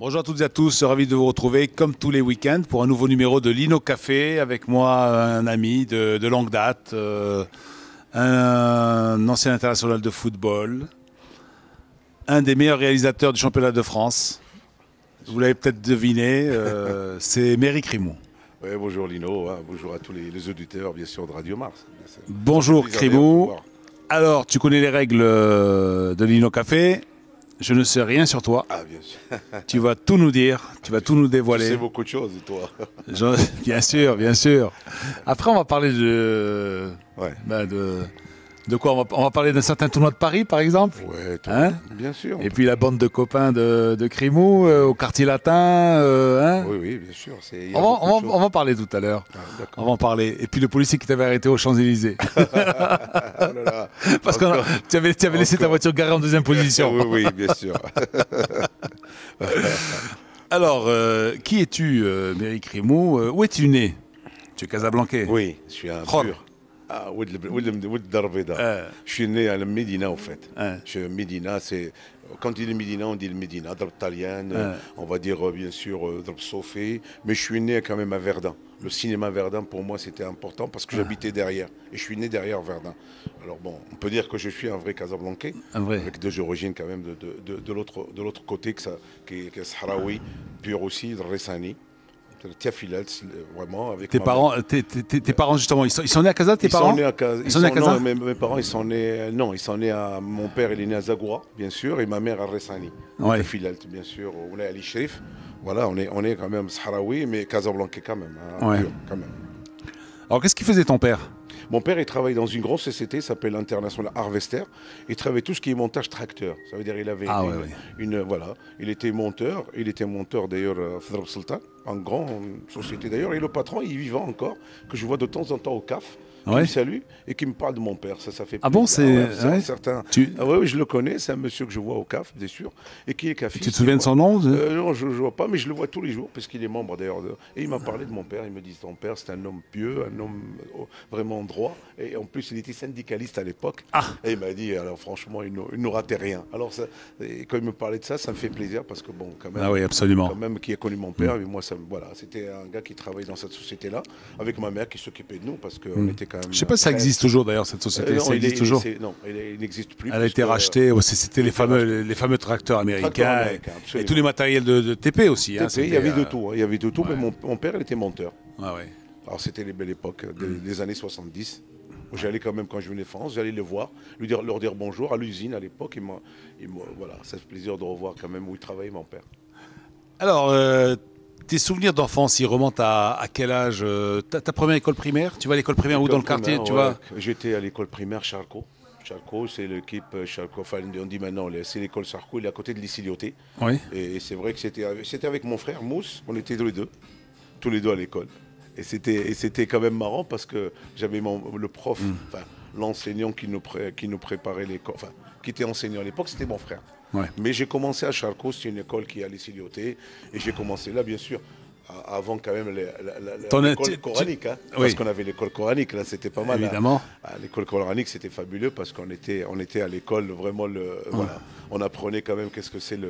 Bonjour à toutes et à tous, ravi de vous retrouver comme tous les week-ends pour un nouveau numéro de Lino Café. Avec moi un ami de longue date, un ancien international de football, un des meilleurs réalisateurs du championnat de France. Vous l'avez peut-être deviné, c'est Méry Crimou. Ouais, bonjour Lino, bonjour à tous les auditeurs bien sûr de Radio Mars. Bonjour Crimou. Alors, tu connais les règles de Lino Café. Je ne sais rien sur toi. Ah, bien sûr. Tu vas tout nous dire, tu vas tout nous dévoiler. Tu sais beaucoup de choses, toi. Bien sûr, bien sûr. Après, on va parler de... Ouais. De quoi on va parler d'un certain tournoi de Paris, par exemple. Ouais, hein, bien sûr. Et puis la bande de copains de Crimou, au quartier latin. Hein. Oui, bien sûr. On va en parler tout à l'heure. Ah, on va en parler. Et puis le policier qui t'avait arrêté aux Champs-Élysées. Oh là là. Parce que tu avais laissé ta voiture garée en deuxième position. Oui, bien sûr. Alors, qui es-tu, Méry Crimou? Où es-tu né? Tu es casablancais. Oui, je suis un pur. Ah, je suis né à la Médina, en fait. Médina, c'est... Quand il dit Médina, on dit le Médina, Darb Talian, on va dire bien sûr Darb Sofé, mais je suis né quand même à Verdun. Le cinéma Verdun, pour moi, c'était important parce que j'habitais derrière. Et je suis né derrière Verdun. Alors bon, on peut dire que je suis un vrai Casablancais, avec deux origines quand même de l'autre côté, qui est Sahraoui, pur aussi, le Ressani. Vraiment, avec tes parents justement, ils sont nés à Casa, tes parents? Ils sont nés à Casa. Non, mes parents, ils sont nés à... Mon père, il est né à Zagoura, bien sûr, et ma mère à Ressani. Tafilalt, bien sûr, on est à Ali Sherif. Voilà, on est quand même Sahraoui, mais Casablancais quand même, pur, quand même. Alors, qu'est-ce qu'il faisait ton père? Mon père, il travaille dans une grosse société, qui s'appelle International Harvester. Il travaillait tout ce qui est montage tracteur. Ça veut dire il avait voilà, il était monteur d'ailleurs Fadr Sultan, en grande société d'ailleurs. Et le patron, il est vivant encore, que je vois de temps en temps au CAF. Qui me salue et qui me parle de mon père. Ça fait plaisir. Ah bon, c'est certain. Oui, je le connais. C'est un monsieur que je vois au CAF, bien sûr, et qui est café. Tu te souviens de son nom? Non, je ne vois pas, mais je le vois tous les jours parce qu'il est membre d'ailleurs. Et il m'a parlé de mon père. Il me dit ton père, c'est un homme pieux, un homme vraiment droit. Et en plus, il était syndicaliste à l'époque. Et il m'a dit, alors franchement, il ne ratait rien. Alors quand il me parlait de ça, ça me fait plaisir parce que bon, quand même. Ah oui, absolument. Quand même, qui a connu mon père. Et moi, voilà, c'était un gars qui travaillait dans cette société-là, avec ma mère qui s'occupait de nous parce qu'on était quand même. Je ne sais pas si ça existe toujours d'ailleurs cette société. Non, ça existe toujours. Non, il n'existe plus. Elle a été rachetée. C'était les fameux tracteurs américains et tous les matériels de TP aussi. Il y avait de tout. Il y avait de tout. Mais mon père, il était monteur. Alors c'était les belles époques des années 70. J'allais quand même, quand je venais de France, j'allais le voir, leur dire bonjour à l'usine à l'époque. Voilà, ça fait plaisir de revoir quand même où il travaillait, mon père. Alors, tes souvenirs d'enfance, ils remontent à quel âge? Ta première école primaire? Tu vas à l'école primaire où dans le quartier? J'étais à l'école primaire Charcot. Charcot, c'est l'équipe Charcot. Enfin, on dit maintenant, c'est l'école Charcot. Il est à côté de l'Issylioté. Et c'est vrai que c'était avec mon frère Mousse. On était tous les deux à l'école. Et c'était quand même marrant parce que j'avais le prof, l'enseignant qui nous préparait l'école, qui était enseignant à l'époque, c'était mon frère. Mais j'ai commencé à Charcot, c'est une école qui est à l'Issylioté. Et j'ai commencé là, bien sûr, avant quand même l'école coranique. Parce qu'on avait l'école coranique, là, c'était pas mal. Évidemment. L'école coranique, c'était fabuleux parce qu'on était à l'école, vraiment, voilà, on apprenait quand même qu'est-ce que c'est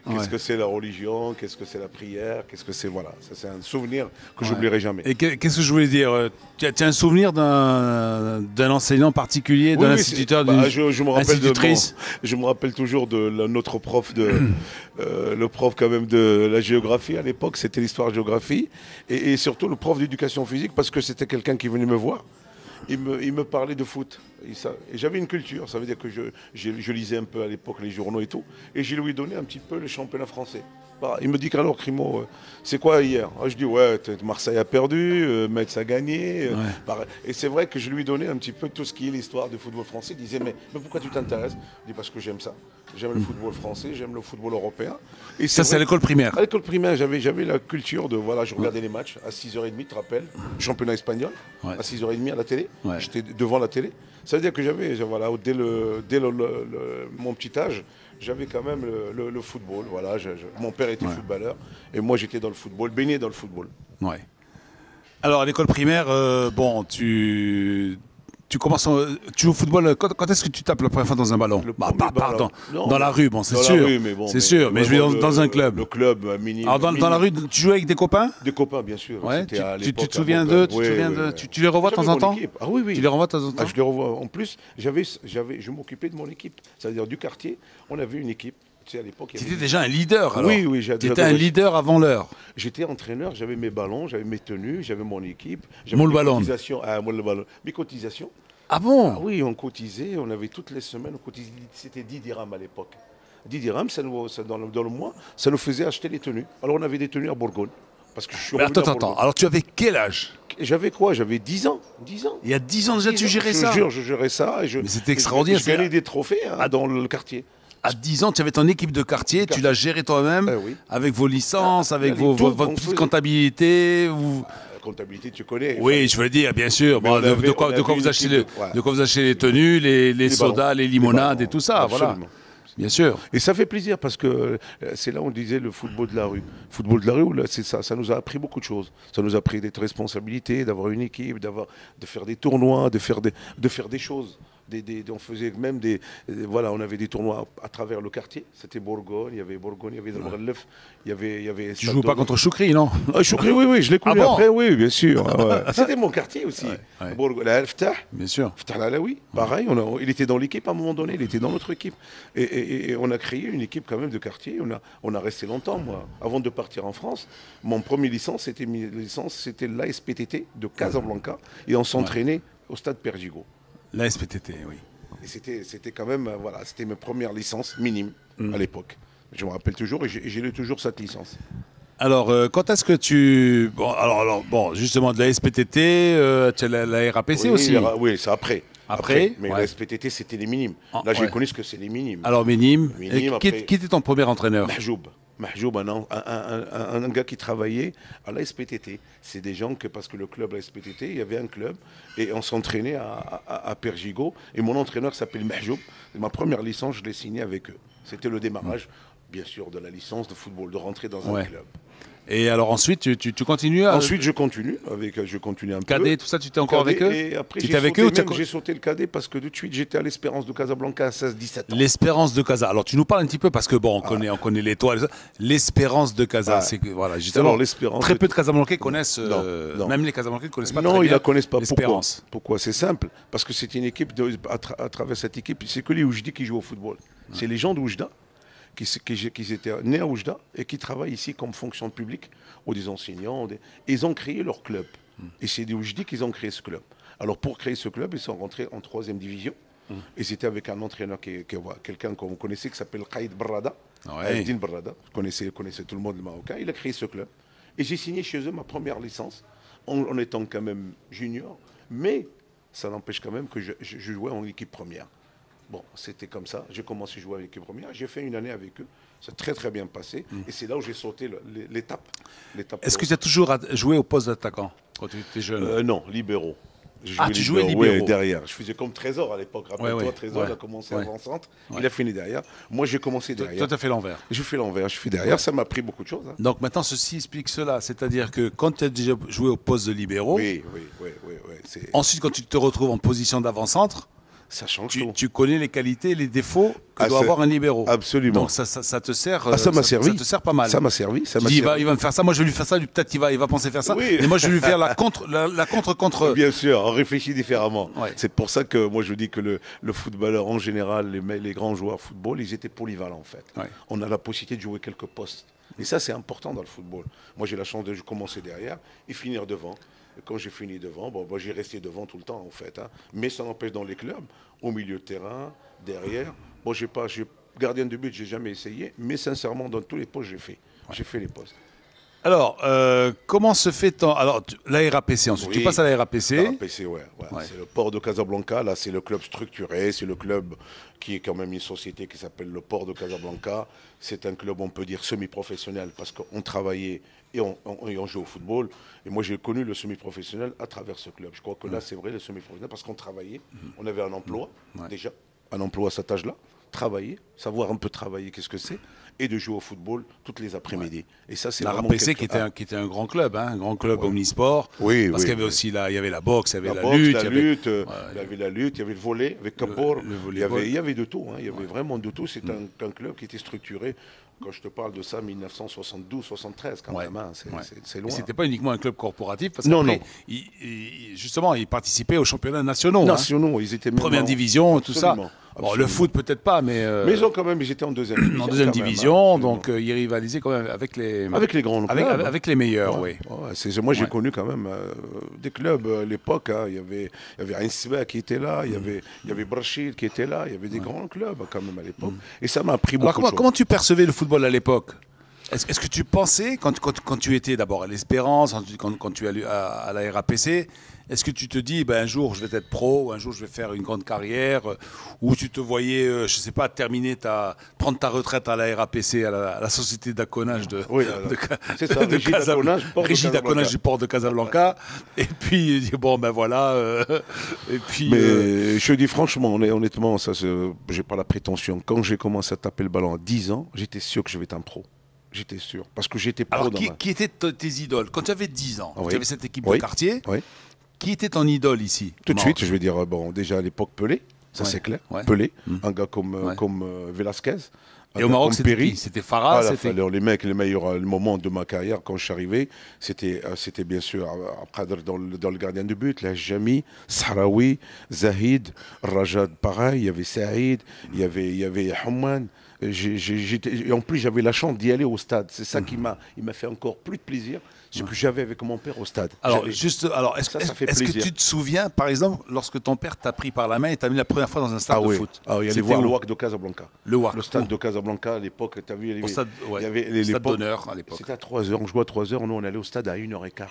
qu'est-ce que c'est la religion, qu'est-ce que c'est la prière, qu'est-ce que c'est, voilà. Ça, c'est un souvenir que j'oublierai jamais. Et qu'est-ce que je voulais dire? Tu as un souvenir d'un enseignant particulier, d'un instituteur, d'une institutrice? Je me rappelle toujours de notre prof, le prof quand même de la géographie à l'époque, c'était l'histoire-géographie, et surtout le prof d'éducation physique, parce que c'était quelqu'un qui venait me voir. Il me parlait de foot. Et j'avais une culture, ça veut dire que je lisais un peu à l'époque les journaux et tout. Et je lui ai donné un petit peu le championnat français. Il me dit qu'alors, Crimo, c'est quoi hier? Je dis, ouais, Marseille a perdu, Metz a gagné. Et c'est vrai que je lui ai donné un petit peu tout ce qui est l'histoire du football français. Il disait, mais pourquoi tu t'intéresses? Je dis, parce que j'aime ça. J'aime le football français, j'aime le football européen. Et ça, c'est à l'école primaire? À l'école primaire, j'avais la culture de, voilà, je regardais les matchs à 6h30, tu te rappelles, championnat espagnol, à 6h30 à la télé. J'étais devant la télé. Ça veut dire que voilà, dès mon petit âge, j'avais quand même le football. Voilà, mon père était footballeur et moi j'étais dans le football, baigné dans le football. Alors à l'école primaire, bon, tu commences, tu joues au football. Quand est-ce que tu tapes la première fois dans un ballon? Pardon. Dans la rue, bon, c'est sûr. C'est sûr, mais je vais dans un club. Le club minime. Alors dans la rue, tu joues avec des copains? Des copains, bien sûr. Ouais. Tu te souviens d'eux? Tu les revois de temps en temps? Ah oui, oui. Tu les revois de temps en temps? Je les revois. En plus, je m'occupais de mon équipe. C'est-à-dire du quartier, on avait une équipe. Tu sais, à l'époque, tu étais déjà un leader, alors. Oui, oui. Tu étais un leader avant l'heure. J'étais entraîneur, j'avais mes ballons, j'avais mes tenues, j'avais mon équipe. Mon ballon. Mes cotisations. Ah bon? Ah oui, on cotisait, on avait toutes les semaines, on cotisait, c'était 10 dirhams à l'époque. 10 dirhams, dans le mois, ça nous faisait acheter les tenues. Alors on avait des tenues à Bourgogne. Parce que je suis attends. Alors tu avais quel âge? J'avais quoi? J'avais 10 ans. 10 ans. Il y a 10 ans déjà, tu gérais ça? Je jure, je gérais ça. Mais c'était extraordinaire. Je gagnais des trophées dans le quartier. À 10 ans, tu avais ton équipe de quartier, tu l'as gérée toi-même, oui. Avec vos licences, avec votre petite comptabilité. Comptabilité, tu connais. Oui, je veux dire, bien sûr. Bon, de quoi vous achetez les tenues, les sodas, les limonades et tout ça. Absolument. Voilà. Bien sûr. Et ça fait plaisir parce que c'est là où on disait le football de la rue. Le football de la rue, c'est ça. Ça nous a appris beaucoup de choses. Ça nous a appris d'être responsabilités, d'avoir une équipe, de faire des tournois, de faire des choses. On faisait même voilà, on avait des tournois à travers le quartier. C'était Bourgogne, il y avait Dalbrelef, il y avait. Tu joues pas contre Choukri, non? Choukri, oui, je l'ai connu après, oui, bien sûr. C'était mon quartier aussi. Ftah. Bien sûr. Ftah Lalaoui, pareil. Il était dans l'équipe à un moment donné, il était dans notre équipe. Et on a créé une équipe quand même de quartier. On a resté longtemps, moi. Avant de partir en France, mon premier licence, c'était l'ASPTT de Casablanca. Et on s'entraînait au stade Pergigo. La SPTT, oui. Et c'était quand même, voilà, c'était mes premières licences minimes à l'époque. Je me rappelle toujours et j'ai toujours cette licence. Alors, quand est-ce que tu... Bon, justement, de la SPTT, tu as la RAPC aussi. Oui, c'est après. Mais la SPTT, c'était les minimes. Là, j'ai connu ce que c'est les minimes. Alors, minimes. Qui était ton premier entraîneur? Mahjoub, un gars qui travaillait à la SPTT. C'est des gens parce que le club à la SPTT, il y avait un club et on s'entraînait à Pergigo. Et mon entraîneur s'appelle Mahjoub. Ma première licence, je l'ai signée avec eux. C'était le démarrage, bien sûr, de la licence de football, de rentrer dans un club. Et alors ensuite, tu continues Ensuite, je continue un peu. Cadet, tout ça, tu étais encore avec eux? Et après, j'ai sauté le cadet parce que tout de suite, j'étais à l'Espérance de Casablanca à 16-17 ans. L'Espérance de Casa. Alors, tu nous parles un petit peu parce que, bon, on connaît l'étoile. L'Espérance de Casa, c'est que, voilà, justement, très peu de Casablancais connaissent, même les Casablancais ne connaissent pas très bien. Non, ils ne la connaissent pas. Pourquoi? C'est simple. Parce que c'est une équipe, à travers cette équipe, c'est que les Oujdi qui jouent au football. C'est les gens d'Oujda. Qui étaient nés à Oujda et qui travaillent ici comme fonction publique, ou des enseignants. Ils ont créé leur club. Et c'est des Oujdi qu'ils ont créé ce club. Alors pour créer ce club, ils sont rentrés en 3e division. Et c'était avec un entraîneur, quelqu'un que vous connaissez, qui s'appelle Qaïd Barrada. Aïdine Barrada. Vous connaissez tout le monde, le Marocain. Il a créé ce club. Et j'ai signé chez eux ma première licence, en étant quand même junior. Mais ça n'empêche quand même que je jouais en équipe première. Bon, c'était comme ça. J'ai commencé à jouer avec l'équipe première. J'ai fait une année avec eux. Ça a très très bien passé. Et c'est là où j'ai sauté l'étape. Est-ce que tu as toujours joué au poste d'attaquant quand tu étais jeune? Non, libéraux. Tu jouais libéraux? Oui, derrière. Je faisais comme Trésor à l'époque. Rappelle-toi, Trésor, il a commencé avant-centre. Il a fini derrière. Moi, j'ai commencé derrière. Toi, tu as fait l'envers? Je fais l'envers. Je fais derrière. Ça m'a appris beaucoup de choses. Donc maintenant, ceci explique cela. C'est-à-dire que quand tu as déjà joué au poste de libéraux, oui. Ensuite, quand tu te retrouves en position d'avant-centre, ça change tout. Tu connais les qualités, les défauts que doit avoir un libéraux. Absolument. Donc ça te sert. Ça m'a servi. Ça te sert pas mal. Ça m'a servi. Il va me faire ça. Moi, je vais lui faire ça. Peut-être qu'il va penser faire ça. Oui. Mais moi, je vais lui faire la contre. Bien sûr, on réfléchit différemment. Ouais. C'est pour ça que moi, je dis que le footballeur en général, les grands joueurs de football, ils étaient polyvalents en fait. Ouais. On a la possibilité de jouer quelques postes. Et ça, c'est important dans le football. Moi, j'ai la chance de commencer derrière et finir devant. Quand j'ai fini devant, j'ai resté devant tout le temps en fait. Mais ça n'empêche dans les clubs, au milieu de terrain, derrière. Gardien de but, j'ai jamais essayé, mais sincèrement, dans tous les postes, j'ai fait. Ouais. J'ai fait les postes. Alors, comment se fait la RAPC ensuite? Oui, tu passes à la RAPC. La RAPC, ouais. C'est le port de Casablanca. Là, c'est le club structuré. C'est le club qui est quand même une société qui s'appelle le port de Casablanca. C'est un club, on peut dire, semi-professionnel parce qu'on travaillait et on jouait au football. Et moi, j'ai connu le semi-professionnel à travers ce club. Je crois que là, c'est vrai, le semi-professionnel, parce qu'on travaillait. On avait un emploi, déjà, un emploi à cet âge-là. travailler, savoir un peu travailler, qu'est-ce que c'est, et de jouer au football toutes les après-midi. Et ça, c'est La vraiment RAPC qui était un grand club, hein, un grand club omnisport. Oui, parce oui, qu'il y avait aussi il y avait la boxe, il y avait la boxe, lutte. la il y avait- lutte, il y avait la lutte, il y avait le volley avec Kapoor. Il y avait de tout, hein, il y avait vraiment de tout. C'est un club qui était structuré. Quand je te parle de ça, 1972-73 quand même, hein, c'est loin. Et c'était pas uniquement un club corporatif, parce Non, qu'après, non. justement, ils participaient aux championnats nationaux. Nationaux, ils étaient même Première division, tout ça. Absolument, Bon, le foot peut-être pas, mais mais ils étaient en deuxième division. en deuxième quand même, division, hein, donc ils rivalisaient quand même avec les grands clubs. avec les meilleurs, oui. Ouais, moi, j'ai connu quand même des clubs à l'époque. Hein, il y avait Ainsba qui était là, il y avait Brachid qui était là, il y avait des grands clubs quand même à l'époque. Et ça m'a appris beaucoup. Alors comment tu percevais le football à l'époque? Est-ce que tu pensais, quand tu étais d'abord à l'Espérance, quand tu es à la RAPC, est-ce que tu te dis, ben, un jour je vais être pro, un jour je vais faire une grande carrière, ou tu te voyais, je ne sais pas, prendre ta retraite à la RAPC, à la société d'accolage c'est ça, Régie d'accolage du port de Casablanca, et puis, bon, ben voilà, et puis... Mais je dis franchement, honnêtement, j'ai pas la prétention, quand j'ai commencé à taper le ballon à 10 ans, j'étais sûr que je vais être un pro. J'étais sûr, parce que j'étais pro. Alors, qui étaient tes idoles? Quand tu avais 10 ans, tu avais cette équipe de quartier, oui. Qui était ton idole ici? Tout de suite, je vais dire, bon, déjà à l'époque, Pelé, ça c'est clair. Pelé, un gars comme Velasquez. Et au Maroc, c'était qui? C'était Farah? Les meilleurs moments de ma carrière, quand je suis arrivé, c'était bien sûr, après dans le gardien de but, là, Jami, Sahraoui, Zahid, Rajad, pareil, il y avait Saïd, il y avait Hamman. Et en plus, j'avais la chance d'y aller au stade. C'est ça qui m'a fait encore plus de plaisir, ce que j'avais avec mon père au stade. Alors, est-ce que tu te souviens, par exemple, lorsque ton père t'a pris par la main et t'a mis la première fois dans un stade de foot? Il y allait voir le WAC de Casablanca. Le stade de Casablanca, à l'époque, tu as vu, au stade, il y avait les stade d'honneur à l'époque. C'était à 3h, on jouait à 3h, nous on allait au stade à 1h15.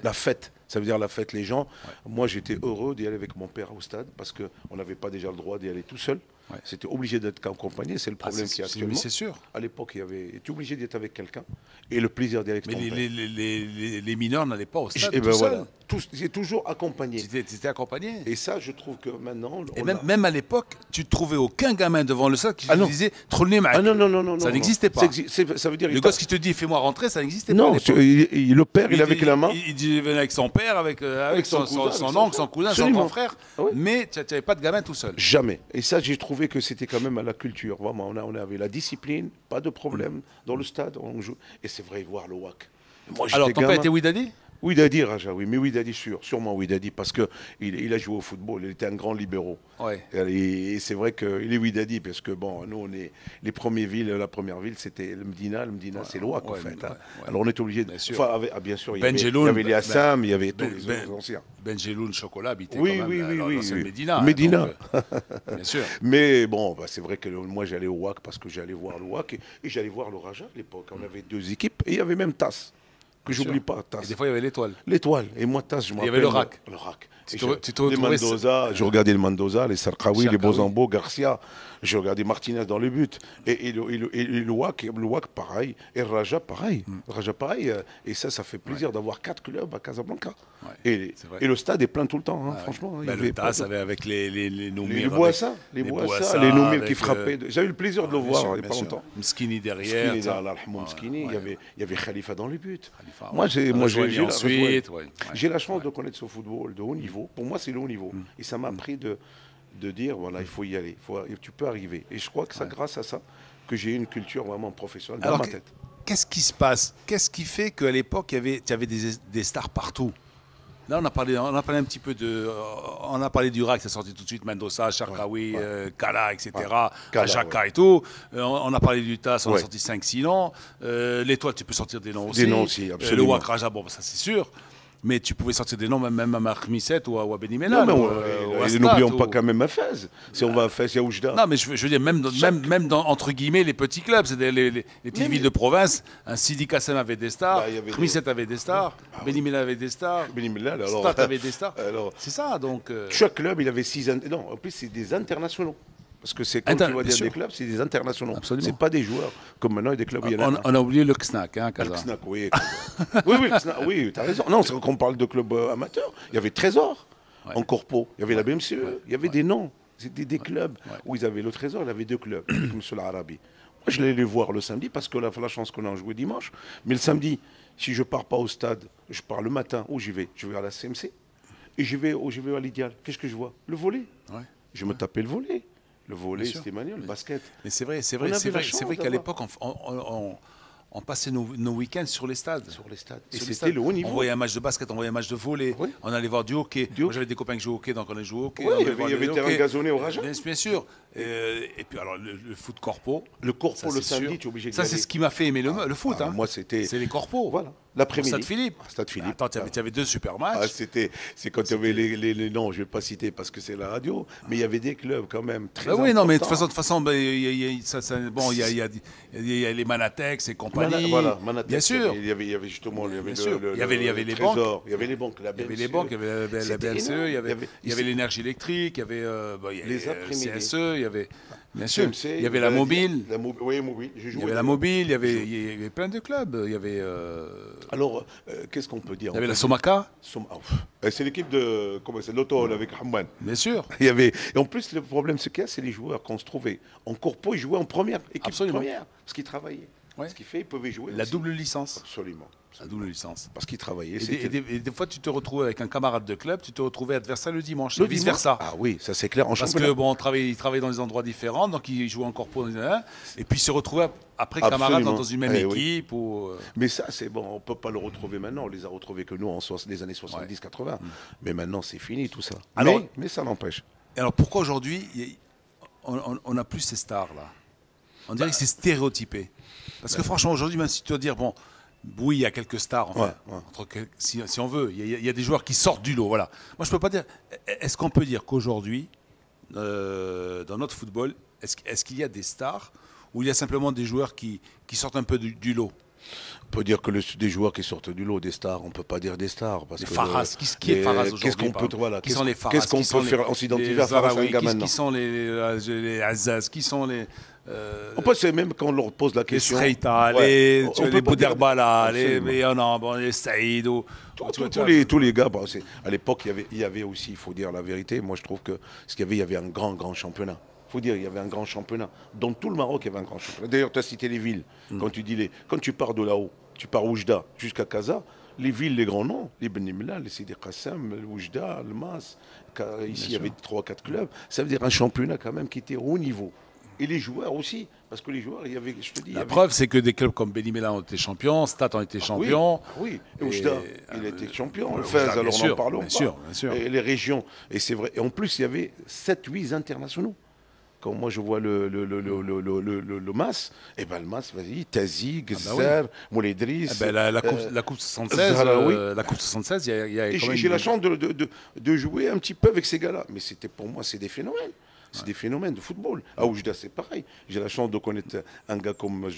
La fête, ça veut dire la fête, les gens. Moi, j'étais heureux d'y aller avec mon père au stade parce qu'on n'avait pas déjà le droit d'y aller tout seul. C'était obligé d'être accompagné, c'est le problème qu'il y a actuellement. C'est sûr. À l'époque, tu étais obligé d'être avec quelqu'un et le plaisir d'y aller avec ton père. Mais les mineurs n'allaient pas au stade tout seul. J'ai toujours accompagné. Tu étais accompagné. Et ça, je trouve que maintenant... Et même à l'époque, tu ne trouvais aucun gamin devant le stade qui te disait « Trollez ma ». Non. Ça n'existait pas. Ça veut dire, le gosse qui te dit « Fais-moi rentrer », ça n'existait pas. Non, le père, il avait la main. Il venait avec son père, avec son oncle, son cousin, son grand frère. Mais tu n'avais pas de gamin tout seul. Jamais. Et ça, j'ai trouvé que c'était quand même à la culture. Vraiment, on avait la discipline, pas de problème. Dans le stade, on joue. Et c'est vrai, voir le WAC. Alors, ton père était Ouidadi? Ouidadi, Raja, oui, mais Ouidadi sûrement Ouidadi, parce qu'il a joué au football, il était un grand libéraux. Ouais. Et c'est vrai qu'il est Ouidadi, parce que bon, nous, la première ville, c'était le Medina. Le Medina, c'est l'Ouak, en fait. Alors on était obligé de. Bien sûr, bien sûr, il y avait les Assam, il y avait tous les anciens. Benjeloun Chocolat habitait oui, quand même dans le Medina. Medina. Bien sûr. Mais bon, c'est vrai que moi, j'allais au WAC parce que j'allais voir le WAC et j'allais voir le Raja à l'époque. On avait 2 équipes et il y avait même TAS. Que j'oublie pas, TAS. Et des fois, il y avait l'étoile. L'étoile. Et moi, TAS, je me rappelle. Il y avait le RAC. Le RAC. Les Mendoza, je regardais le Mendoza, les Sarkawi, les Bozambo, Garcia. Je regardais Martinez dans le but. Et le WAC, pareil. Et Raja, pareil. Et ça fait plaisir d'avoir 4 clubs à Casablanca. Et le stade est plein tout le temps, franchement. Le TAS avec les Noumir. Les Bouassa, les Noumir qui frappaient. J'ai eu le plaisir de le voir il n'y a pas longtemps. Mskini derrière. Mskini, il y avait Khalifa dans le but. Moi, j'ai la chance de connaître ce football de haut niveau. Pour moi, c'est le haut niveau. Et ça m'a appris de dire, voilà, il faut y aller. Tu peux arriver. Et je crois que c'est grâce à ça que j'ai eu une culture vraiment professionnelle dans ma tête. Qu'est-ce qui se passe? Qu'est-ce qui fait qu'à l'époque, tu avais des stars partout? Là, on a parlé un petit peu on a parlé du RAC, ça sorti tout de suite, Mendoza, Charkaoui, Kala, etc., Ajaka et tout. On a parlé du TAS, on a sorti 5-6 noms. L'étoile, tu peux sortir des noms aussi. Des noms aussi, absolument. Le WAC Raja, bon, ça c'est sûr. Mais tu pouvais sortir des noms même à Marc Misset ou à Benny Ménal. Et n'oublions pas quand même à Fès. Si on va à Fès, il y a Oujda. Non, mais je veux dire, même dans, entre guillemets, les petits clubs, c'est les petites villes de province. Un Sidi Kassem avait des stars, Misset avait des stars, Benny Ménal avait des stars, Stade avait des stars. C'est ça, donc... Chaque club, il avait 6... Non, en plus, c'est des internationaux. Parce que c'est quand tu vois dire des clubs, c'est des internationaux. C'est pas des joueurs. Comme maintenant, il y a des clubs. On a oublié le Xnac, hein, Kaza. Le Xnac, oui. Oui, tu as raison. Non, c'est quand on parle de clubs amateurs. Il y avait Trésor, en Corpo. Il y avait la BMCE. Il y avait des noms. C'était des clubs Ouais. où ils avaient le Trésor, il avait 2 clubs, avec M. l'Arabi. Moi, je l'allais les voir le samedi parce que la chance qu'on a joué dimanche. Mais le samedi, si je pars pas au stade, je pars le matin, où j'y vais? Je vais à la CMC et je vais à l'Ideal. Qu'est-ce que je vois? Le volley. Ouais. Je me tapais le volley. Le volley, Bien sûr. c'était manuel, le basket. Mais c'est vrai, On avait la chance qu'à d'avoir- l'époque, on passait nos week-ends sur les stades. Sur les stades. Et Sur les c'était stades. le haut niveau. On voyait un match de basket, on voyait un match de volley, Oui. on allait voir du hockey. Du Moi, j'avais des copains qui jouaient au hockey, donc on allait jouer au hockey. Oui, on il y allait voir avait le terrain hockey. gazonné au Raja. Bien sûr. Et puis alors, le foot corpo. Le corpo, ça, le c'est samedi, sûr. tu es obligé de Ça, c'est ce qui m'a fait aimer le foot. Ah, hein. moi, c'était- C'est les corpos. Voilà, Au l'après-midi. Stade Philippe. Stade Philippe. Attends, tu avais 2 super matchs. C'est quand il y avait les noms, je ne vais pas citer parce que c'est la radio, mais il y avait des clubs quand même très Bah oui, non, mais de importants. toute façon, bah, il y a les Manatex et compagnie. Voilà, Manatex, bien sûr. Il y avait justement Bien le, sûr. le- Il y avait le les Trésor, banques. il y avait les banques, la Il y avait BNCE. les banques, il y avait la C'était BNCE, énorme. il y avait l'énergie électrique, il y avait Les après-midi. CSE, il y avait, bien sûr, CMC, il y avait la mobile, Oui, mobile. J'ai il y joué avait la dedans. mobile, il y avait plein de clubs, il y avait, Alors, qu'est-ce qu'on peut dire? il y avait la Somaka, C'est l'équipe de. Comment c'est l'auto avec Hamman. bien sûr. Il y avait, et en plus, le problème, ce qu'il y a, c'est les joueurs qu'on se trouvait. En corpo, ils jouaient en première, équipe Absolument. première, parce qu'ils travaillaient. Ouais. Ce qui fait, ils pouvaient jouer. La aussi. double licence. Absolument. La double licence. Parce qu'ils travaillaient. Et des fois, tu te retrouvais avec un camarade de club, tu te retrouvais adversaire le dimanche, Le et vice dimanche. versa. Ah oui, ça c'est clair. En Parce championnat. que bon, ils travaillaient dans des endroits différents, donc ils jouaient en corpo, et puis ils se retrouvaient après camarades Absolument. dans une même Eh oui. équipe. Mais ça, c'est bon, on ne peut pas le retrouver maintenant. On les a retrouvés que nous en les années 70-80. Mais maintenant, c'est fini tout ça. Alors- mais ça n'empêche. Et alors pourquoi aujourd'hui on n'a plus ces stars-là? On dirait que c'est stéréotypé. Parce que franchement, aujourd'hui, même si tu dois dire, bon, oui, il y a quelques stars, enfin, si on veut, il y a des joueurs qui sortent du lot. Voilà. Moi, je peux pas dire. Est-ce qu'on peut dire qu'aujourd'hui, dans notre football, est-ce qu'il y a des stars ou il y a simplement des joueurs qui sortent un peu du lot? On peut dire que des joueurs qui sortent du lot, des stars, on ne peut pas dire des stars. Parce Les que Farhas, qui est Farhas Qu'est-ce aujourd'hui? qu'on peut, voilà, Qui sont les Farhas? qu'est-ce qu'on Qui sont peut faire? On s'identifie à Farhas Zahraoui, Senga maintenant. qui sont les Azaz? Qui sont les. On peut, c'est même quand on leur pose la Les question. Sreita, Ouais, on les peut pas dire- Bouderbala, Absolument. les Saïd. Tous les gars, bon, à l'époque, il y avait aussi, il faut dire la vérité, moi je trouve que ce qu'il y avait un grand championnat. Il faut dire, il y avait un grand championnat. Dans tout le Maroc, il y avait un grand championnat. D'ailleurs, tu as cité les villes. Quand tu pars de là-haut, tu pars Oujda jusqu'à Casa, les villes, les grands noms, les Ben Imla, les Sidi Qassam, le Oujda, le Mas, ici il y avait 3-4 clubs. Ça veut dire un championnat quand même qui était au haut niveau. Et les joueurs aussi, parce que les joueurs, il y avait, je te dis... il y La avait- preuve, c'est que des clubs comme Benimela ont été champions, Stade ont été champions. Oui, et Oujda, Et, il était champion. Le Oujda, Fès, bien alors sûr, n'en parlons bien pas. sûr, bien sûr. Et les régions, et c'est vrai. Et en plus, il y avait 7-8 internationaux. Quand moi je vois le MAS, et ben le MAS, vas-y, Tazi, Gzer, Mouledris. La coupe 76, Zahraoui. la coupe 76, il y a Et quand même j'ai la chance de jouer un petit peu avec ces gars-là. Mais c'était pour moi, c'est des phénomènes. C'est des phénomènes de football. À Oujda, c'est pareil. J'ai la chance de connaître un gars comme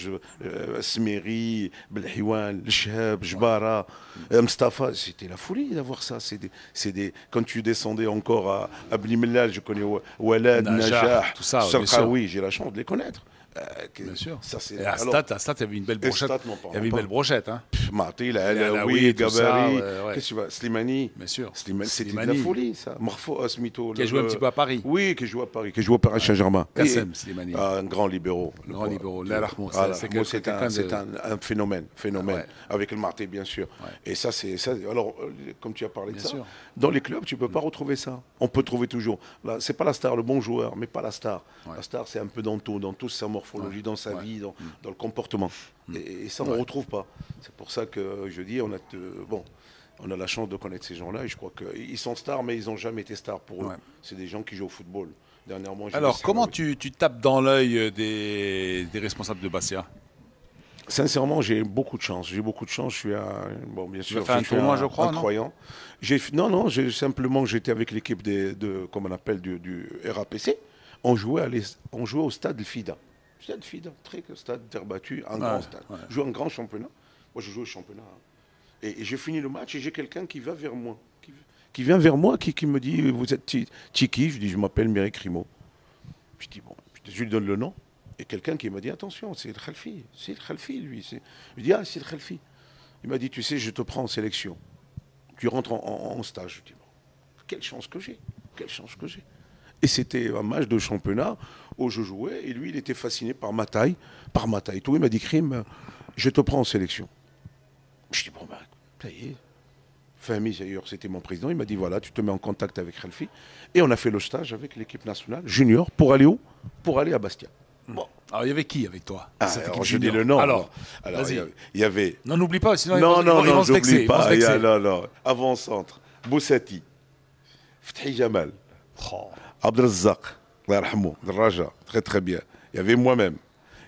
Smeri, Belhiwan, Lchab, Jbara, Mustafa. C'était la folie d'avoir ça. Quand tu descendais encore à Blimellal, je connais Walad, Najah, Najah, tout ça, bien sûr. Sarqaoui, j'ai la chance de les connaître. Bien sûr. Ça, c'est- Et à alors- Stade, il y avait une belle Et brochette. Stade, n'en Il y parlons avait une pas. belle brochette. Hein. Marty, Alaoui, Alaoui, tout ça, Gabari, ouais. qu'est-ce que tu vois, Slimani. Bien sûr. C'était de la Slimani. folie, ça. Marfo Asmito. Qui a joué un petit peu à Paris. Oui, qui joue à Paris, qui joue à Paris Saint-Germain. Kassem Et- Slimani. Un grand libéraux. Un grand libéraux. Allah yarhamou. Voilà. C'est Moi, quelqu'un c'est de- un phénomène. Ouais. Avec le Marté, bien sûr. Ouais. Et ça, c'est ça. Alors, comme tu as parlé de Bien ça, sûr. dans les clubs, tu ne peux pas retrouver ça. On peut trouver toujours. Là, c'est pas la star, le bon joueur, mais pas la star. Ouais. La star, c'est un peu dans tout, sa morphologie, dans sa vie, dans le comportement. Et ça, on ne retrouve pas. C'est pour ça que je dis, on a la chance de connaître ces gens-là. Et je crois qu'ils sont stars, mais ils n'ont jamais été stars pour eux. Ouais. C'est des gens qui jouent au football. Dernièrement, j'ai Alors, vu comment Saharoui. tu tapes dans l'œil des responsables de Bastia? Sincèrement, j'ai beaucoup de chance. Je suis bien sûr, fait un je suis tournoi, je crois, un non croyant. Simplement, j'étais avec l'équipe comme on appelle, du RAPC. On jouait au stade FIDA. Stade FIDA, stade terre battue, un grand stade. Ouais. Je joue un grand championnat. Moi, je joue au championnat. Et j'ai fini le match et j'ai quelqu'un qui va vers moi. Qui vient vers moi, qui me dit, vous êtes Tiki? Je dis, je m'appelle Mireille Crimo. Je dis, bon, je lui donne le nom. Et quelqu'un qui m'a dit, attention, c'est le Khalfi. C'est le Khalfi, lui. Je lui dis, ah, c'est le Khalfi. Il m'a dit, tu sais, je te prends en sélection. Tu rentres en stage. Je dis, bon, quelle chance que j'ai. Quelle chance que j'ai. Et c'était un match de championnat où je jouais. Et lui, il était fasciné par ma taille. Tout. Il m'a dit, Krim, je te prends en sélection. Je dis, bon, ben, ça y est. Fahmi, d'ailleurs, c'était mon président. Il m'a dit, voilà, tu te mets en contact avec Khalfi. Et on a fait le stage avec l'équipe nationale junior pour aller où? Pour aller à Bastia. Bon. Alors, il y avait qui avec toi? Alors, je dis le nom. Alors il y avait... Non, n'oublie pas, sinon non, ils vont se vexer. N'oublie pas. Non. Avant-centre. Boussati. Fethi Jamal. Abdelrazak. Raja. Très, très bien. Il y avait moi-même.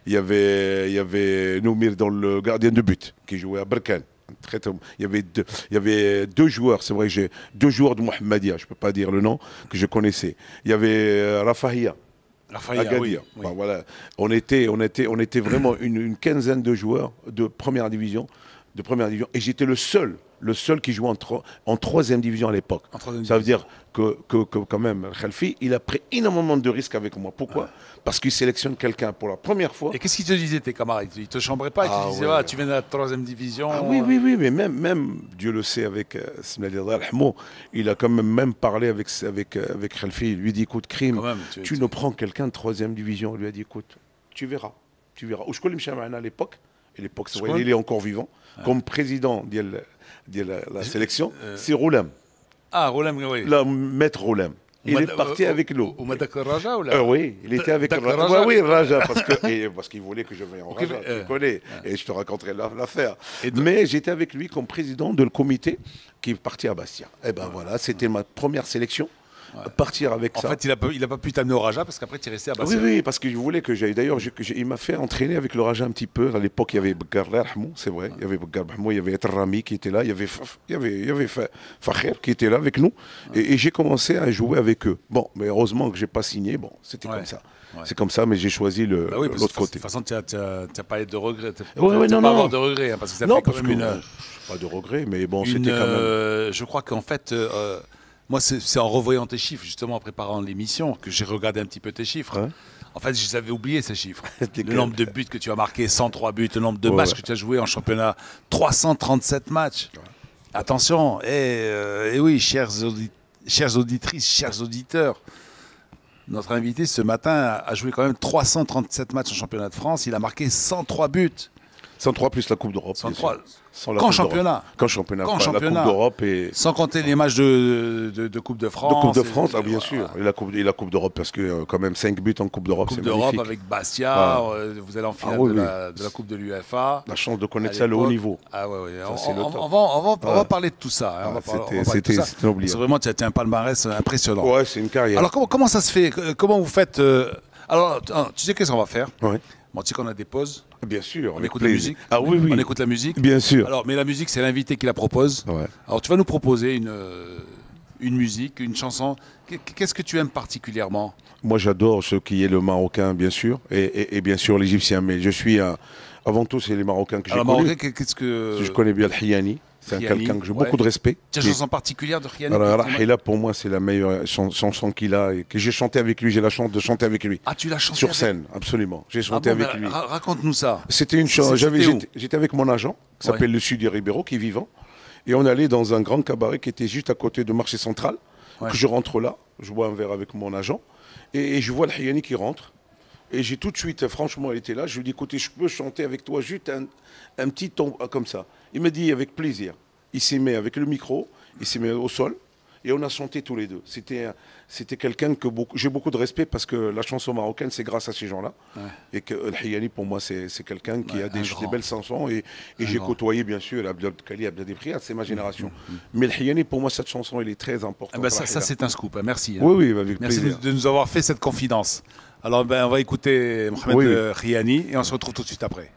Il y avait Noumir dans le gardien de but qui jouait à Berkane. Il y avait deux joueurs, c'est vrai, j'ai deux joueurs de Mohamedia, je ne peux pas dire le nom, que je connaissais. Il y avait Rafahia. Oui. Ben voilà. On était vraiment une quinzaine de joueurs de première division. Et j'étais le seul qui jouait en troisième division à l'époque. Ça veut dire que quand même, Khalfi, il a pris énormément de risques avec moi. Pourquoi? Parce qu'il sélectionne quelqu'un pour la première fois. Et qu'est-ce qu'ils te disaient, tes camarades? Ils te chambraient pas? Ils te disaient, tu viens de la troisième division? Oui, mais même, Dieu le sait, avec il a quand même parlé avec Khalfi. Il lui dit, écoute, Krim, tu nous prends quelqu'un de troisième division. Il lui a dit, écoute, tu verras. Ou à l'époque, c'est vrai, il est encore vivant, comme président de la sélection, c'est Roulem. Ah, Roulem, oui. Le maître Roulem. Il est parti avec nous. Au Madak Raja ou là? Oui, il était avec Raja. Oui, Raja, parce qu'il voulait que je vienne en Raja, tu connais, et je te raconterai l'affaire. Mais j'étais avec lui comme président de le comité qui est parti à Bastia. Et ben voilà, c'était ma première sélection. Partir avec ça. En fait, il a pas pu t'amener au Raja parce qu'après, tu es resté à Bastia. Oui, parce que je voulais que j'aille. D'ailleurs, il m'a fait entraîner avec le Raja un petit peu. À l'époque, il y avait Bakar Rahmou, c'est vrai. Il y avait Bakar Rahmou, il y avait Etrami qui était là. Il y avait Fakher qui était là avec nous. Et j'ai commencé à jouer avec eux. Bon, mais heureusement que je n'ai pas signé. Bon, c'était comme ça. C'est comme ça, mais j'ai choisi l'autre côté. De toute façon, tu n'as pas de regrets. Non. Pas avoir de regrets. Parce que ça fait quand même pas de regrets, mais bon, c'était quand même... Je crois qu'en fait... moi, c'est en revoyant tes chiffres, justement, en préparant l'émission, que j'ai regardé un petit peu tes chiffres. Ouais. En fait, je les avais oubliés, ces chiffres. Le nombre de buts que tu as marqué, 103 buts, le nombre de matchs que tu as joué en championnat, 337 matchs. Ouais. Attention, et oui, chères auditrices, chers auditeurs, notre invité ce matin a joué quand même 337 matchs en championnat de France, il a marqué 103 buts. 103 plus la Coupe d'Europe. 103. Qu'en championnat. Qu'en championnat. La Coupe d'Europe et... Sans compter les matchs de Coupe de France. De Coupe de France, bien sûr. Et la Coupe d'Europe, parce que quand même 5 buts en Coupe d'Europe, c'est magnifique. Coupe d'Europe avec Bastia, vous allez en finale de la Coupe de l'UEFA. La chance de connaître ça, le haut niveau. Ah ouais. On va parler de tout ça. C'était inoubliable. C'est vraiment, tu as un palmarès impressionnant. Ouais, c'est une carrière. Alors comment ça se fait? Comment vous faites? Alors, tu sais qu'est-ce qu'on va faire? Oui. Bon, tu sais qu'on a des pauses. Bien sûr. On écoute la musique. Ah oui. On écoute la musique. Bien sûr. Alors, mais la musique, c'est l'invité qui la propose. Ouais. Alors, tu vas nous proposer une musique, une chanson. Qu'est-ce que tu aimes particulièrement? Moi, j'adore ce qui est le marocain, bien sûr, et bien sûr l'égyptien. Mais je suis avant tout, c'est les Marocains que j'ai connus. Marocain, qu'est-ce que je connais bien le Hiyani. C'est quelqu'un que j'ai beaucoup de respect. Tu as une chanson particulière de Hiyani? Rahila, pour moi, c'est la meilleure chanson qu'il a et que j'ai chanté avec lui. J'ai la chance de chanter avec lui. Ah, tu l'as chanté sur scène, absolument. J'ai chanté avec lui. Raconte-nous ça. C'était une chanson. J'étais avec mon agent, qui s'appelle le Sud Ribeiro, qui est vivant. Et on allait dans un grand cabaret qui était juste à côté de Marché Central. Que je rentre là, je bois un verre avec mon agent. Et je vois le Hiyani qui rentre. Et j'ai tout de suite, franchement, il était là. Je lui ai dit, écoutez, je peux chanter avec toi juste un petit ton comme ça. Il m'a dit, avec plaisir. Il s'est mis avec le micro, il s'est mis au sol. Et on a chanté tous les deux. C'était quelqu'un que j'ai beaucoup de respect parce que la chanson marocaine, c'est grâce à ces gens-là. Ouais. Et que El Hiyani, pour moi, c'est quelqu'un qui a des belles chansons. Et j'ai côtoyé, bien sûr, Abdel Kali, Abdel Priat, c'est ma génération. Mais El Hiyani, pour moi, cette chanson, elle est très importante. Ça c'est un scoop. Merci. Oui, avec plaisir. Merci de nous avoir fait cette confidence. Alors, on va écouter Mohamed Hiyani et on se retrouve tout de suite après.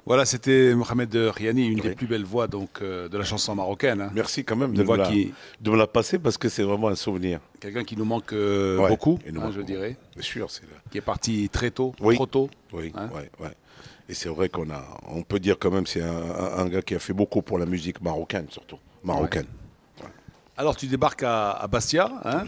Voilà, c'était Mohamed Hiyani, une des plus belles voix de la chanson marocaine. Hein. Merci quand même de me la passer parce que c'est vraiment un souvenir. Quelqu'un qui nous manque beaucoup, je dirais. Bien sûr. Qui est parti très tôt, trop tôt. Oui. Et c'est vrai on peut dire quand même c'est un gars qui a fait beaucoup pour la musique marocaine, surtout. Marocaine. Ouais. Alors tu débarques à Bastia, hein.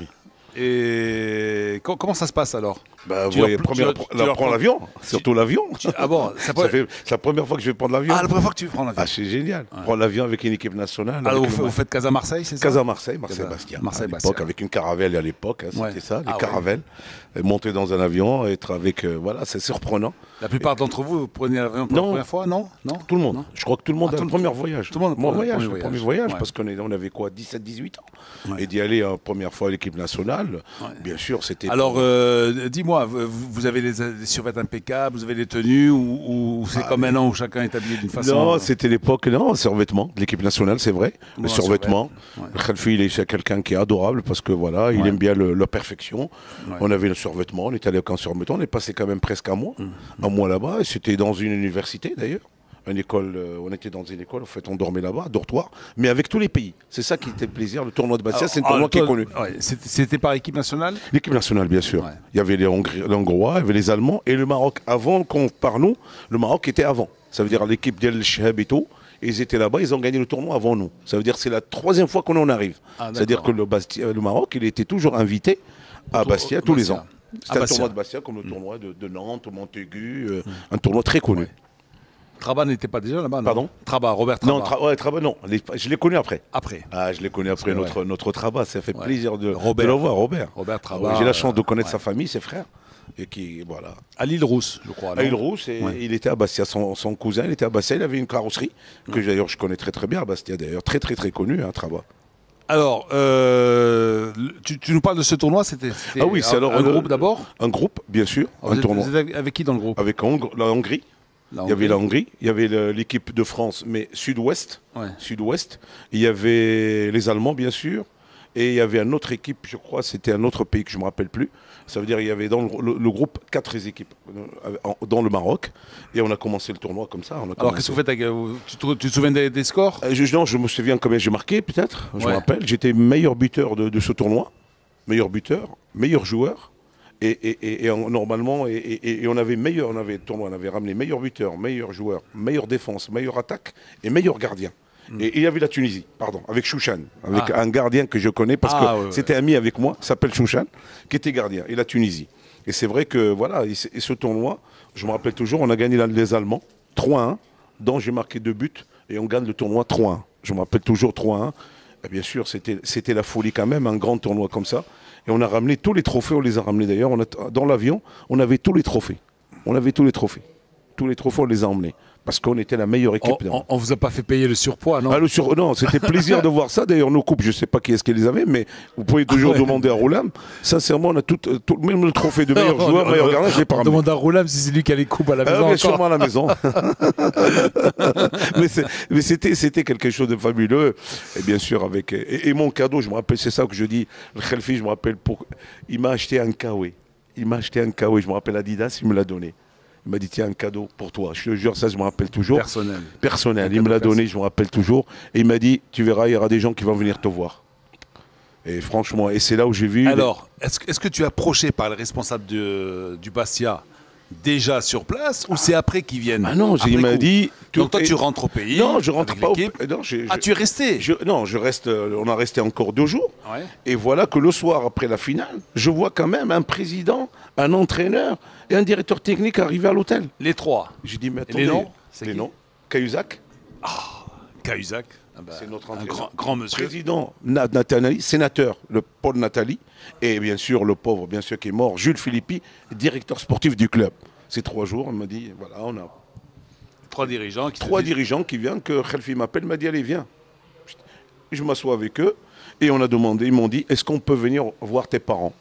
Et comment ça se passe alors? Bah, Tu vous leur- voyez, tu leur prends prends- l'avion, surtout l'avion. Ah bon, C'est la première fois que je vais prendre l'avion. Ah, la première fois que tu prends l'avion. Ah, c'est génial. Prendre l'avion avec une équipe nationale. Alors, avec vous, le vous faites Casa-Marseille, c'est ça? Casa-Marseille, Marseille-Bastia. Marseille-Bastia. À l'époque, avec une caravelle à l'époque, hein, Ouais. c'était ça, des Ah ouais. caravelles. Et monter dans un avion, être avec. Voilà, c'est surprenant. La plupart d'entre vous, vous prenez l'avion pour la Non. première fois, non? Non. Tout le monde. Non. Je crois que tout le monde Ah, a tout le le- premier voyage. tout le monde a Mon le voyage, premier le premier voyage. voyage, Ouais. parce qu'on avait quoi, 17-18 ans. Ouais. Et d'y aller en première fois à l'équipe nationale, bien sûr, c'était. Alors, dis-moi, vous avez des survêtements impeccables, vous avez des tenues, ou c'est comme maintenant où chacun est habillé d'une façon? Non, c'était l'époque, non, survêtement de l'équipe nationale, c'est vrai. Bon, Le un survêtement. survêt, Le Khelfi, il est quelqu'un qui est adorable parce que voilà, il Ouais. aime bien la perfection. Ouais. On avait le survêtement, on était allé en survêtement, on est passé quand même presque un mois là-bas. Et c'était dans une université d'ailleurs. Une école, on était dans une école, en fait, on dormait là-bas, dortoir, mais avec tous les pays. C'est ça qui était le plaisir. Le tournoi de Bastia, c'est un tournoi qui est connu. Ouais, c'était par équipe nationale? L'équipe nationale, bien sûr. Ouais. Il y avait les Hongrois, il y avait les Allemands et le Maroc. Avant qu'on par nous, le Maroc était avant. Ça veut dire l'équipe d'El Shehab et tout. Ils étaient là-bas, ils ont gagné le tournoi avant nous. Ça veut dire que c'est la troisième fois qu'on en arrive. Ah, C'est-à-dire que d'accord. le Maroc, il était toujours invité à Bastia tous les Bastia. ans. À C'était un Bastia. tournoi de Bastia comme le tournoi de Nantes, Montaigu, un tournoi très connu. Ouais. Trabat n'était pas déjà là-bas, non? Pardon? Trabat, Robert Trabat. Non, Trabat, non. Je l'ai connu après. Après. Ah, je l'ai connu après que, notre Trabat. Ça fait Ouais. plaisir de Robert. le voir, Robert. Robert Ah Trabat. ouais, j'ai la chance de connaître ouais. sa famille, ses frères. Et qui, voilà. À l'île Rousse, je crois. À non? Île Rousse, et Ouais. il était à Bastia. Son cousin, il était à Bastia. Il avait une carrosserie, que d'ailleurs je connais très très bien à Bastia, d'ailleurs. Très très très connu, hein, Trabat. Alors, tu nous parles de ce tournoi, c'était Ah oui, c'est alors un groupe d'abord? Un groupe, bien sûr. Un tournoi. Vous êtes avec qui dans le groupe? Avec la Hongrie. Il y avait la Hongrie, il y avait l'équipe de France, mais sud-ouest. Ouais. Sud-ouest. Il y avait les Allemands, bien sûr. Et il y avait une autre équipe, je crois, c'était un autre pays que je ne me rappelle plus. Ça veut dire qu'il y avait dans le groupe 4 équipes dans le Maroc. Et on a commencé le tournoi comme ça. Alors, qu'est-ce que vous faites tu te souviens des scores? Non, je me souviens combien j'ai marqué, peut-être. Je me Ouais. rappelle. J'étais meilleur buteur de ce tournoi. Meilleur buteur, meilleur joueur. Normalement, on avait le tournoi, on avait ramené meilleur buteur, meilleur joueur, meilleure défense, meilleure attaque et meilleur gardien. Et il y avait la Tunisie, pardon, avec Chouchan, avec un gardien que je connais parce que c'était ami avec moi, s'appelle Chouchan, qui était gardien, et la Tunisie. Et c'est vrai que voilà, et ce tournoi, je me rappelle toujours, on a gagné les Allemands 3-1, dont j'ai marqué 2 buts, et on gagne le tournoi 3-1. Je me rappelle toujours 3-1. Et bien sûr, c'était la folie quand même, un grand tournoi comme ça. Et on a ramené tous les trophées, on les a ramenés d'ailleurs. Dans l'avion, on avait tous les trophées. On avait tous les trophées. Tous les trophées, on les a emmenés. Parce qu'on était la meilleure équipe. On vous a pas fait payer le surpoids, non? Non, c'était plaisir de voir ça. D'ailleurs, nos coupes, je ne sais pas qui est-ce qu'ils les avait, mais vous pouvez toujours demander à Roulam. Sincèrement, on a même le trophée de meilleur joueur, meilleur gardien, je l'ai pas ramené. Demande à Roulam si c'est lui qui a les coupes à la maison. Bien sûrement à la maison. mais c'était quelque chose de fabuleux. Et bien sûr, avec. Et mon cadeau, je me rappelle, c'est ça que je dis. Le Khelfi, je me rappelle, il m'a acheté un kawaii. Il m'a acheté un kawaii. Je me rappelle Adidas, il me l'a donné. Il m'a dit, tiens, un cadeau pour toi. Je te jure, ça, je me rappelle toujours. Personnel. Il me l'a donné, je me rappelle toujours. Et il m'a dit, tu verras, il y aura des gens qui vont venir te voir. Et franchement, et c'est là où j'ai vu. Alors, est-ce que tu es approché par les responsables du Bastia déjà sur place ou c'est après qu'ils viennent? Ah non, il m'a dit. Donc toi, tu rentres au pays? Non, je rentre avec pas. l'équipe. Tu es resté? Non, je reste. On a resté encore 2 jours. Ouais. Et voilà que le soir, après la finale, je vois quand même un président, un entraîneur et un directeur technique arriver à l'hôtel. Les 3. J'ai dit, mais Et attendez. les noms? Les noms. Cahuzac. Cahuzac. C'est notre un entraîneur. grand monsieur. Président Nathalie, sénateur, le Paul Nathalie. Et bien sûr, le pauvre, bien sûr, qui est mort, Jules Philippi, directeur sportif du club. Ces 3 jours, il m'a dit, voilà, on a 3 dirigeants qui 3 dirigeants qui viennent, que Khelfi m'appelle, m'a dit, allez, viens. Je m'assois avec eux et on a demandé, ils m'ont dit, est-ce qu'on peut venir voir tes parents?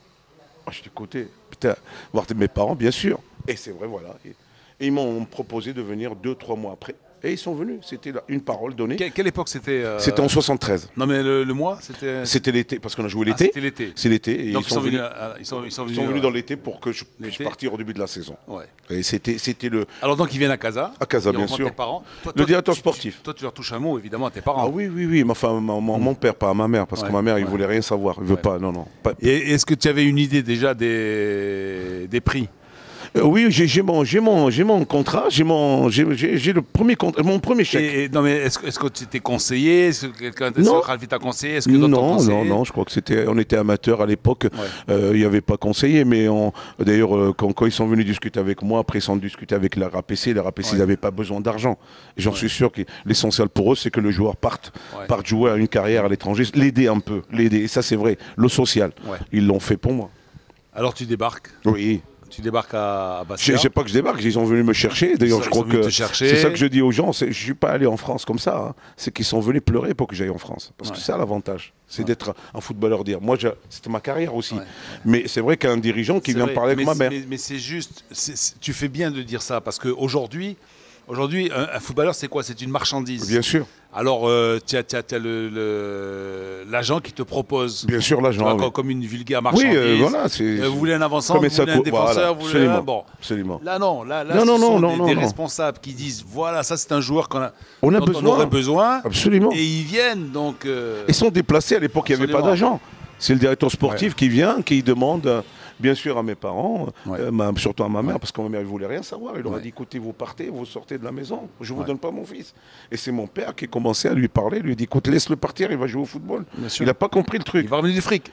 Je dis, écoutez, putain, voir mes parents, bien sûr. Et c'est vrai, voilà. Et ils m'ont proposé de venir 2-3 mois après. Et ils sont venus. C'était une parole donnée. Quelle époque c'était C'était en 73. Non, mais le mois, c'était. C'était l'été, parce qu'on a joué l'été. C'était l'été. C'est l'été. Et Donc ils sont venus, ils sont venus dans l'été pour que je puisse l'été. partir au début de la saison. Ouais. Et c'était le. Alors donc ils viennent à Casa. À Casa, ils bien rencontrent sûr. Tes parents. Le directeur sportif. Toi, tu leur touches un mot évidemment à tes parents. Ah oui, oui, oui. Enfin, mon père, pas à ma mère, parce que ma mère, il voulait rien savoir. Il veut pas. Non, non. Et est-ce que tu avais une idée déjà des prix? Oui, j'ai mon contrat, j'ai le premier contrat, mon premier chèque. Non, mais est-ce que tu étais conseillé? Est-ce que quelqu'un t'a conseillé? Est-ce que d'autres t'ont conseillé? Non, je crois que on était amateurs à l'époque. Il n'y avait pas conseillé, mais d'ailleurs, quand ils sont venus discuter avec moi, après ils sont discutés avec la RAPC, ils n'avaient pas besoin d'argent. J'en suis sûr que l'essentiel pour eux, c'est que le joueur parte jouer à une carrière à l'étranger, l'aider un peu, et ça c'est vrai, le social. Ils l'ont fait pour moi. Alors tu débarques? Oui. Tu débarques à Bastia? Je sais pas que je débarque, ils sont venus me chercher. D'ailleurs, je crois que c'est ça que je dis aux gens. Je suis pas allé en France comme ça. Hein. C'est qu'ils sont venus pleurer pour que j'aille en France. Parce que c'est ça l'avantage. C'est d'être un footballeur dire. Moi, c'était ma carrière aussi. Mais c'est vrai qu'un dirigeant qui vient parler avec ma mère. Mais c'est juste, tu fais bien de dire ça. Parce qu'aujourd'hui, un footballeur, c'est quoi? C'est une marchandise. Bien sûr. Alors, tu as l'agent qui te propose. Bien sûr, l'agent. Comme une vulgaire marchandise. Oui, voilà. Vous voulez un avançant, vous voulez un défenseur, vous voulez un... Bon. Absolument. Là, non. Là, ce sont des responsables qui disent, voilà, ça c'est un joueur dont on aurait besoin. Absolument. Et ils viennent, donc... Ils sont déplacés. À l'époque, il n'y avait pas d'agent. C'est le directeur sportif qui vient, qui demande... Bien sûr à mes parents, surtout à ma mère, parce que ma mère ne voulait rien savoir. Il leur a dit, écoutez, vous partez, vous sortez de la maison, je ne vous donne pas mon fils. Et c'est mon père qui a commencé à lui parler, lui a dit, écoute, laisse-le partir, il va jouer au football. Il n'a pas compris le truc. Il va ramener du fric.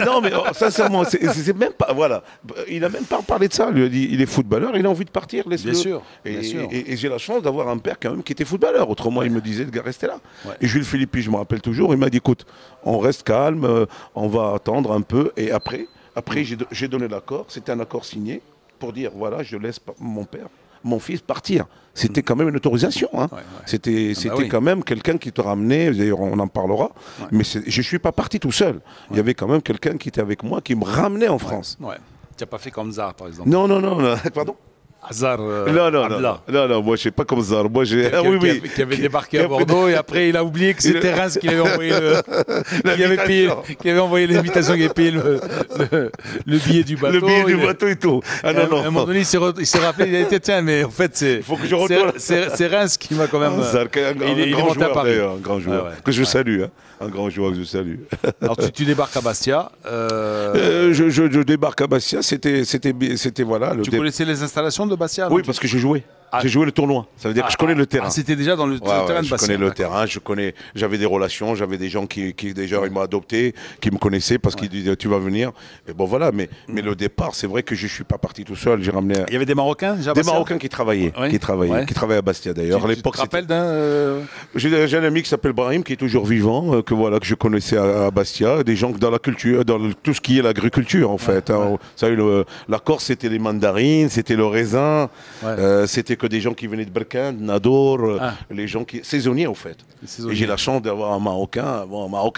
Non, mais sincèrement, c'est même pas... Voilà. Il n'a même pas parlé de ça. Il lui a dit, il est footballeur, il a envie de partir, laisse-le. Bien sûr. Et j'ai la chance d'avoir un père quand même qui était footballeur. Autrement, il me disait de rester là. Et Jules Philippi, je me rappelle toujours, il m'a dit, écoute, on reste calme, on va attendre un peu, et après, j'ai donné l'accord, c'était un accord signé pour dire, voilà, je laisse mon fils partir. C'était quand même une autorisation. Hein. C'était quand même quelqu'un qui te ramenait, d'ailleurs on en parlera, mais je ne suis pas parti tout seul. Il y avait quand même quelqu'un qui était avec moi, qui me ramenait en France. Tu n'as pas fait comme Zar, par exemple? Non, pardon. Zar, non, moi je sais pas comme Zar. Moi j'ai qui avait débarqué à Bordeaux et après il a oublié que c'était Reims qui avait envoyé qui avait envoyé l'invitation, qui avait payé le billet du bateau. Le billet du bateau et tout. À un moment donné, il s'est rappelé, il a été tiens, mais en fait c'est Reims qui m'a quand même. Zar, un grand joueur que je salue, un grand joueur que je salue. Alors tu débarques à Bastia. Je débarque à Bastia, c'était voilà. Tu connaissais les installations de Bastia? Oui, parce que j'ai joué. J'ai joué le tournoi. Ça veut dire que je connais le terrain. C'était déjà dans le terrain de Bastia. Je connais le terrain. J'avais des relations. J'avais des gens qui déjà ils m'ont adopté, qui me connaissaient parce qu'ils disaient tu vas venir. Et bon voilà. Mais le départ, c'est vrai que je suis pas parti tout seul. J'ai ramené. Il y avait des Marocains déjà à Bastia? Des Marocains qui travaillaient, qui travaillaient à Bastia d'ailleurs. À l'époque, tu te rappelles d'un J'ai un ami qui s'appelle Brahim qui est toujours vivant, que je connaissais à Bastia. Des gens dans la culture, dans tout ce qui est l'agriculture en fait. Vous savez, la Corse, c'était les mandarines, c'était le raisin, c'était que des gens qui venaient de Berkane, de Nador, les gens saisonniers au fait. Et j'ai la chance d'avoir un Marocain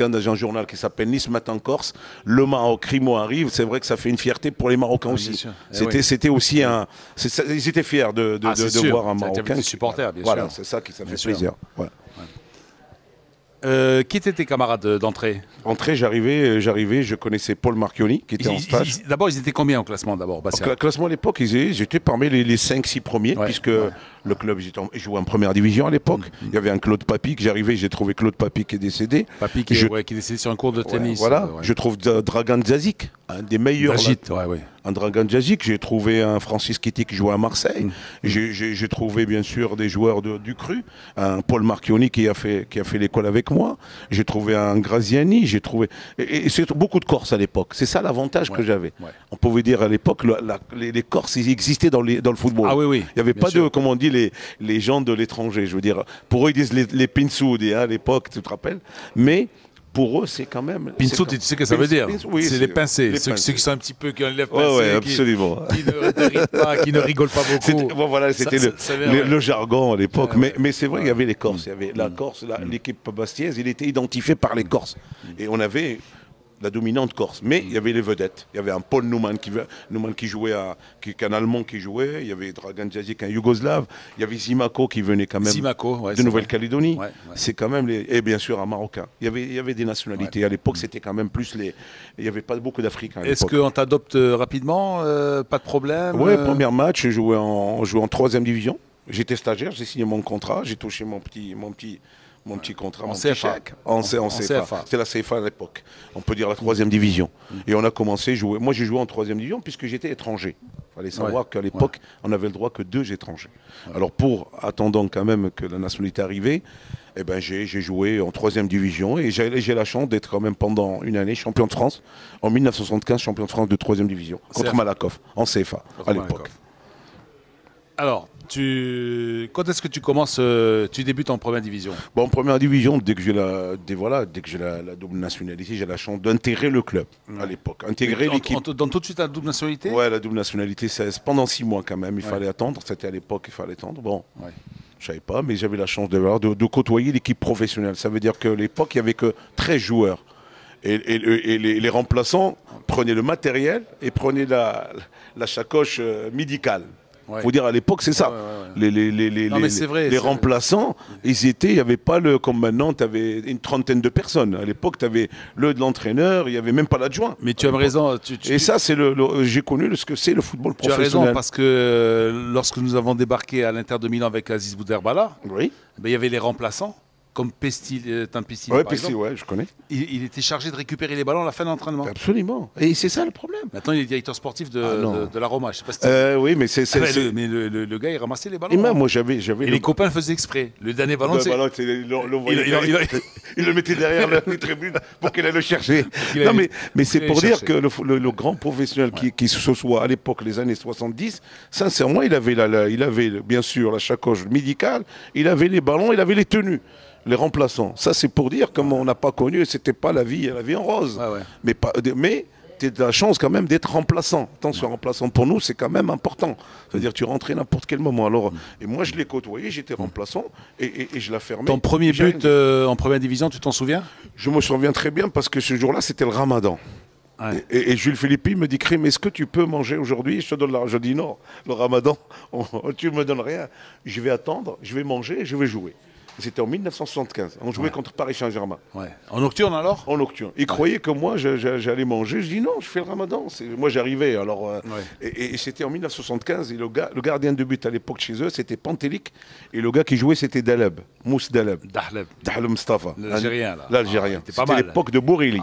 dans un journal qui s'appelle Nice Matin Corse. Le Maroc, Rimo arrive. C'est vrai que ça fait une fierté pour les Marocains aussi. C'était aussi ils étaient fiers de voir un Marocain. Des supporters, bien sûr. Voilà, c'est ça qui ça fait plaisir. Qui étaient tes camarades d'entrée? J'arrivais, je connaissais Paul Marchioni qui était en stage. D'abord, ils étaient combien au classement d'abord, Bastia? Le classement à l'époque, j'étais parmi les 5-6 premiers, puisque le club jouait en première division à l'époque. Il y avait un Claude Papy, j'ai trouvé Claude Papy qui est décédé. Papy qui est décédé sur un cours de tennis. Je trouve Dragan Dzazic, un des meilleurs. Un Dragan Dzazic, j'ai trouvé un Francis Kitty qui jouait à Marseille. J'ai trouvé bien sûr des joueurs du cru, un Paul Marchioni qui a fait l'école avec moi. J'ai trouvé un Graziani, j'ai trouvé et c'est beaucoup de Corses à l'époque. C'est ça l'avantage que j'avais. On pouvait dire à l'époque les Corses ils existaient dans le football. Il n'y avait pas de, comme on dit, les gens de l'étranger. Je veux dire, pour eux ils disent les pinsoudi à l'époque, tu te rappelles. Mais pour eux, c'est quand même. Pinceau, tu sais ce que ça veut dire? C'est les pincés. Ceux qui sont un petit peu, qui ont les lèvres pincées, absolument. Qui ne rient pas, qui ne rigolent pas beaucoup. C'était le jargon à l'époque. Mais c'est vrai, il y avait les Corses. Il y avait la Corse, l'équipe bastiaise, il était identifié par les Corses. Et on avait la dominante Corse. Mais il y avait les vedettes. Il y avait un Paul Newman qui jouait, un Allemand qui jouait. Il y avait Dragan Dzazic, un Yougoslave. Il y avait Zimako qui venait quand même de Nouvelle-Calédonie. C'est quand même et bien sûr un Marocain. Il y avait des nationalités. À l'époque, c'était quand même plus il n'y avait pas beaucoup d'Africains. Est-ce qu'on t'adopte rapidement? Pas de problème? Oui, premier match, je jouais en 3e division. J'étais stagiaire, j'ai signé mon contrat, j'ai touché mon petit mon petit contrat, En mon CFA. petit chèque. En CFA. CFA. C'était la CFA à l'époque. On peut dire la 3e division. Et on a commencé à jouer. Moi, j'ai joué en 3e division puisque j'étais étranger. Il fallait savoir qu'à l'époque, on avait le droit que 2 étrangers. Alors, attendant quand même que la nationalité arrivait, eh ben, j'ai joué en 3e division et j'ai la chance d'être quand même pendant une année champion de France. En 1975, champion de France de 3e division. Contre CFA. Malakoff, en CFA, à l'époque. Alors, quand est-ce que tu commences, tu débutes en première division? Bon, en première division, dès que j'ai la double nationalité, j'ai la chance d'intégrer le club à l'époque. Intégrer l'équipe. Dans tout de suite la double nationalité? Ouais, la double nationalité, pendant 6 mois quand même. Il fallait attendre. C'était à l'époque, il fallait attendre. Bon, je savais pas, mais j'avais la chance de côtoyer l'équipe professionnelle. Ça veut dire qu'à l'époque, il n'y avait que 13 joueurs. Et les remplaçants prenaient le matériel et prenaient la sacoche médicale. Il faut dire à l'époque, c'est ça. Les remplaçants, il n'y avait pas comme maintenant, tu avais une trentaine de personnes. À l'époque, tu avais l'entraîneur, il n'y avait même pas l'adjoint. Mais tu as raison. Et ça, j'ai connu ce que c'est le football professionnel. Tu as raison, parce que lorsque nous avons débarqué à l'Inter de Milan avec Aziz Bouderbala, il y avait les remplaçants. Comme Pestil, par exemple. Je connais. Il était chargé de récupérer les ballons à la fin de l'entraînement. Absolument. Et c'est ça le problème. Maintenant, il est directeur sportif de la Roma. Je sais pas si oui, mais c'est. Mais le gars, il ramassait les ballons. Et même, moi, j'avais. Et les copains le faisaient exprès. Le dernier ballon, il le mettait derrière la tribune pour qu'il aille le chercher. Non, mais c'est pour dire que le grand professionnel qui se soit à l'époque, les années 70, sincèrement, il avait bien sûr la sacoche médicale, il avait les ballons, il avait les tenues. Les remplaçants. Ça, c'est pour dire, comme on n'a pas connu, c'était pas la vie en rose. Mais tu as la chance quand même d'être remplaçant. Attention, remplaçant pour nous, c'est quand même important. C'est-à-dire tu rentrais n'importe quel moment. Alors, et moi, je l'ai côtoyé, j'étais remplaçant et je la fermais. Ton premier but en première division, tu t'en souviens? Je me souviens très bien parce que ce jour-là, c'était le Ramadan. Et Jules Philippi me dit, Crime, est-ce que tu peux manger aujourd'hui? Je te donne l'argent. Je dis non, le Ramadan, tu ne me donnes rien. Je vais attendre, je vais manger et je vais jouer. C'était en 1975. On jouait contre Paris Saint-Germain. En nocturne alors? En nocturne. Ils croyaient que moi, j'allais manger. Je dis non, je fais le Ramadan. Moi, j'arrivais. Alors, et c'était en 1975. Et le gardien de but à l'époque chez eux, c'était Pantelic. Et le gars qui jouait, c'était Daleb. Mouss Daleb. Dahleb Mustafa. L'Algérien, là. L'Algérien. C'était l'époque de Bourrelli.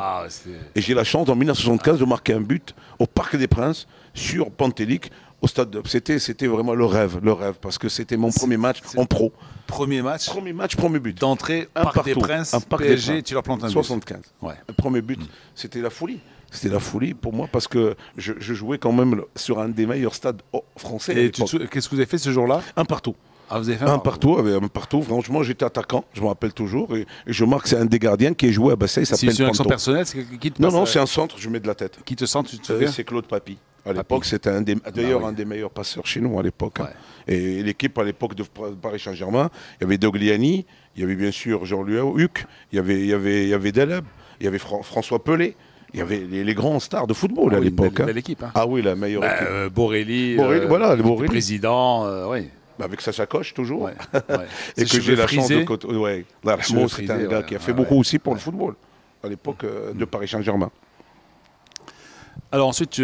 Et j'ai la chance, en 1975, de marquer un but au Parc des Princes sur Pantelic. Au stade de... C'était vraiment le rêve, parce que c'était mon premier match en pro. Premier match, premier but. D'entrée, Parc des Princes, PSG, tu leur plantes un but. 75. Le premier but, c'était la folie. C'était la folie pour moi parce que je jouais quand même sur un des meilleurs stades français. Et qu'est-ce que vous avez fait ce jour-là? Un partout. Ah, vous avez fait un partout. Franchement, j'étais attaquant, je me rappelle toujours. Et je marque, c'est un des gardiens qui est joué à Basset, il s'appelle Panto. C'est une action personnelle? Non, c'est un centre, je mets de la tête. Qui te centre, tu te souviens? C'est Claude Papy. À l'époque, c'était un des meilleurs passeurs chez nous à l'époque. Et l'équipe à l'époque de Paris Saint-Germain, il y avait Dogliani, il y avait bien sûr Jean-Louis Huc, il y avait Deleb, il y avait François Pelé. Il y avait les grands stars de football à l'époque. Une belle équipe. Ah oui, la meilleure équipe. Borelli, voilà, le Borelli. Président, oui. Avec sa sacoche toujours. Et que j'ai la chance de côtoyer. C'est un gars qui a fait beaucoup aussi pour le football à l'époque de Paris Saint-Germain. Alors ensuite,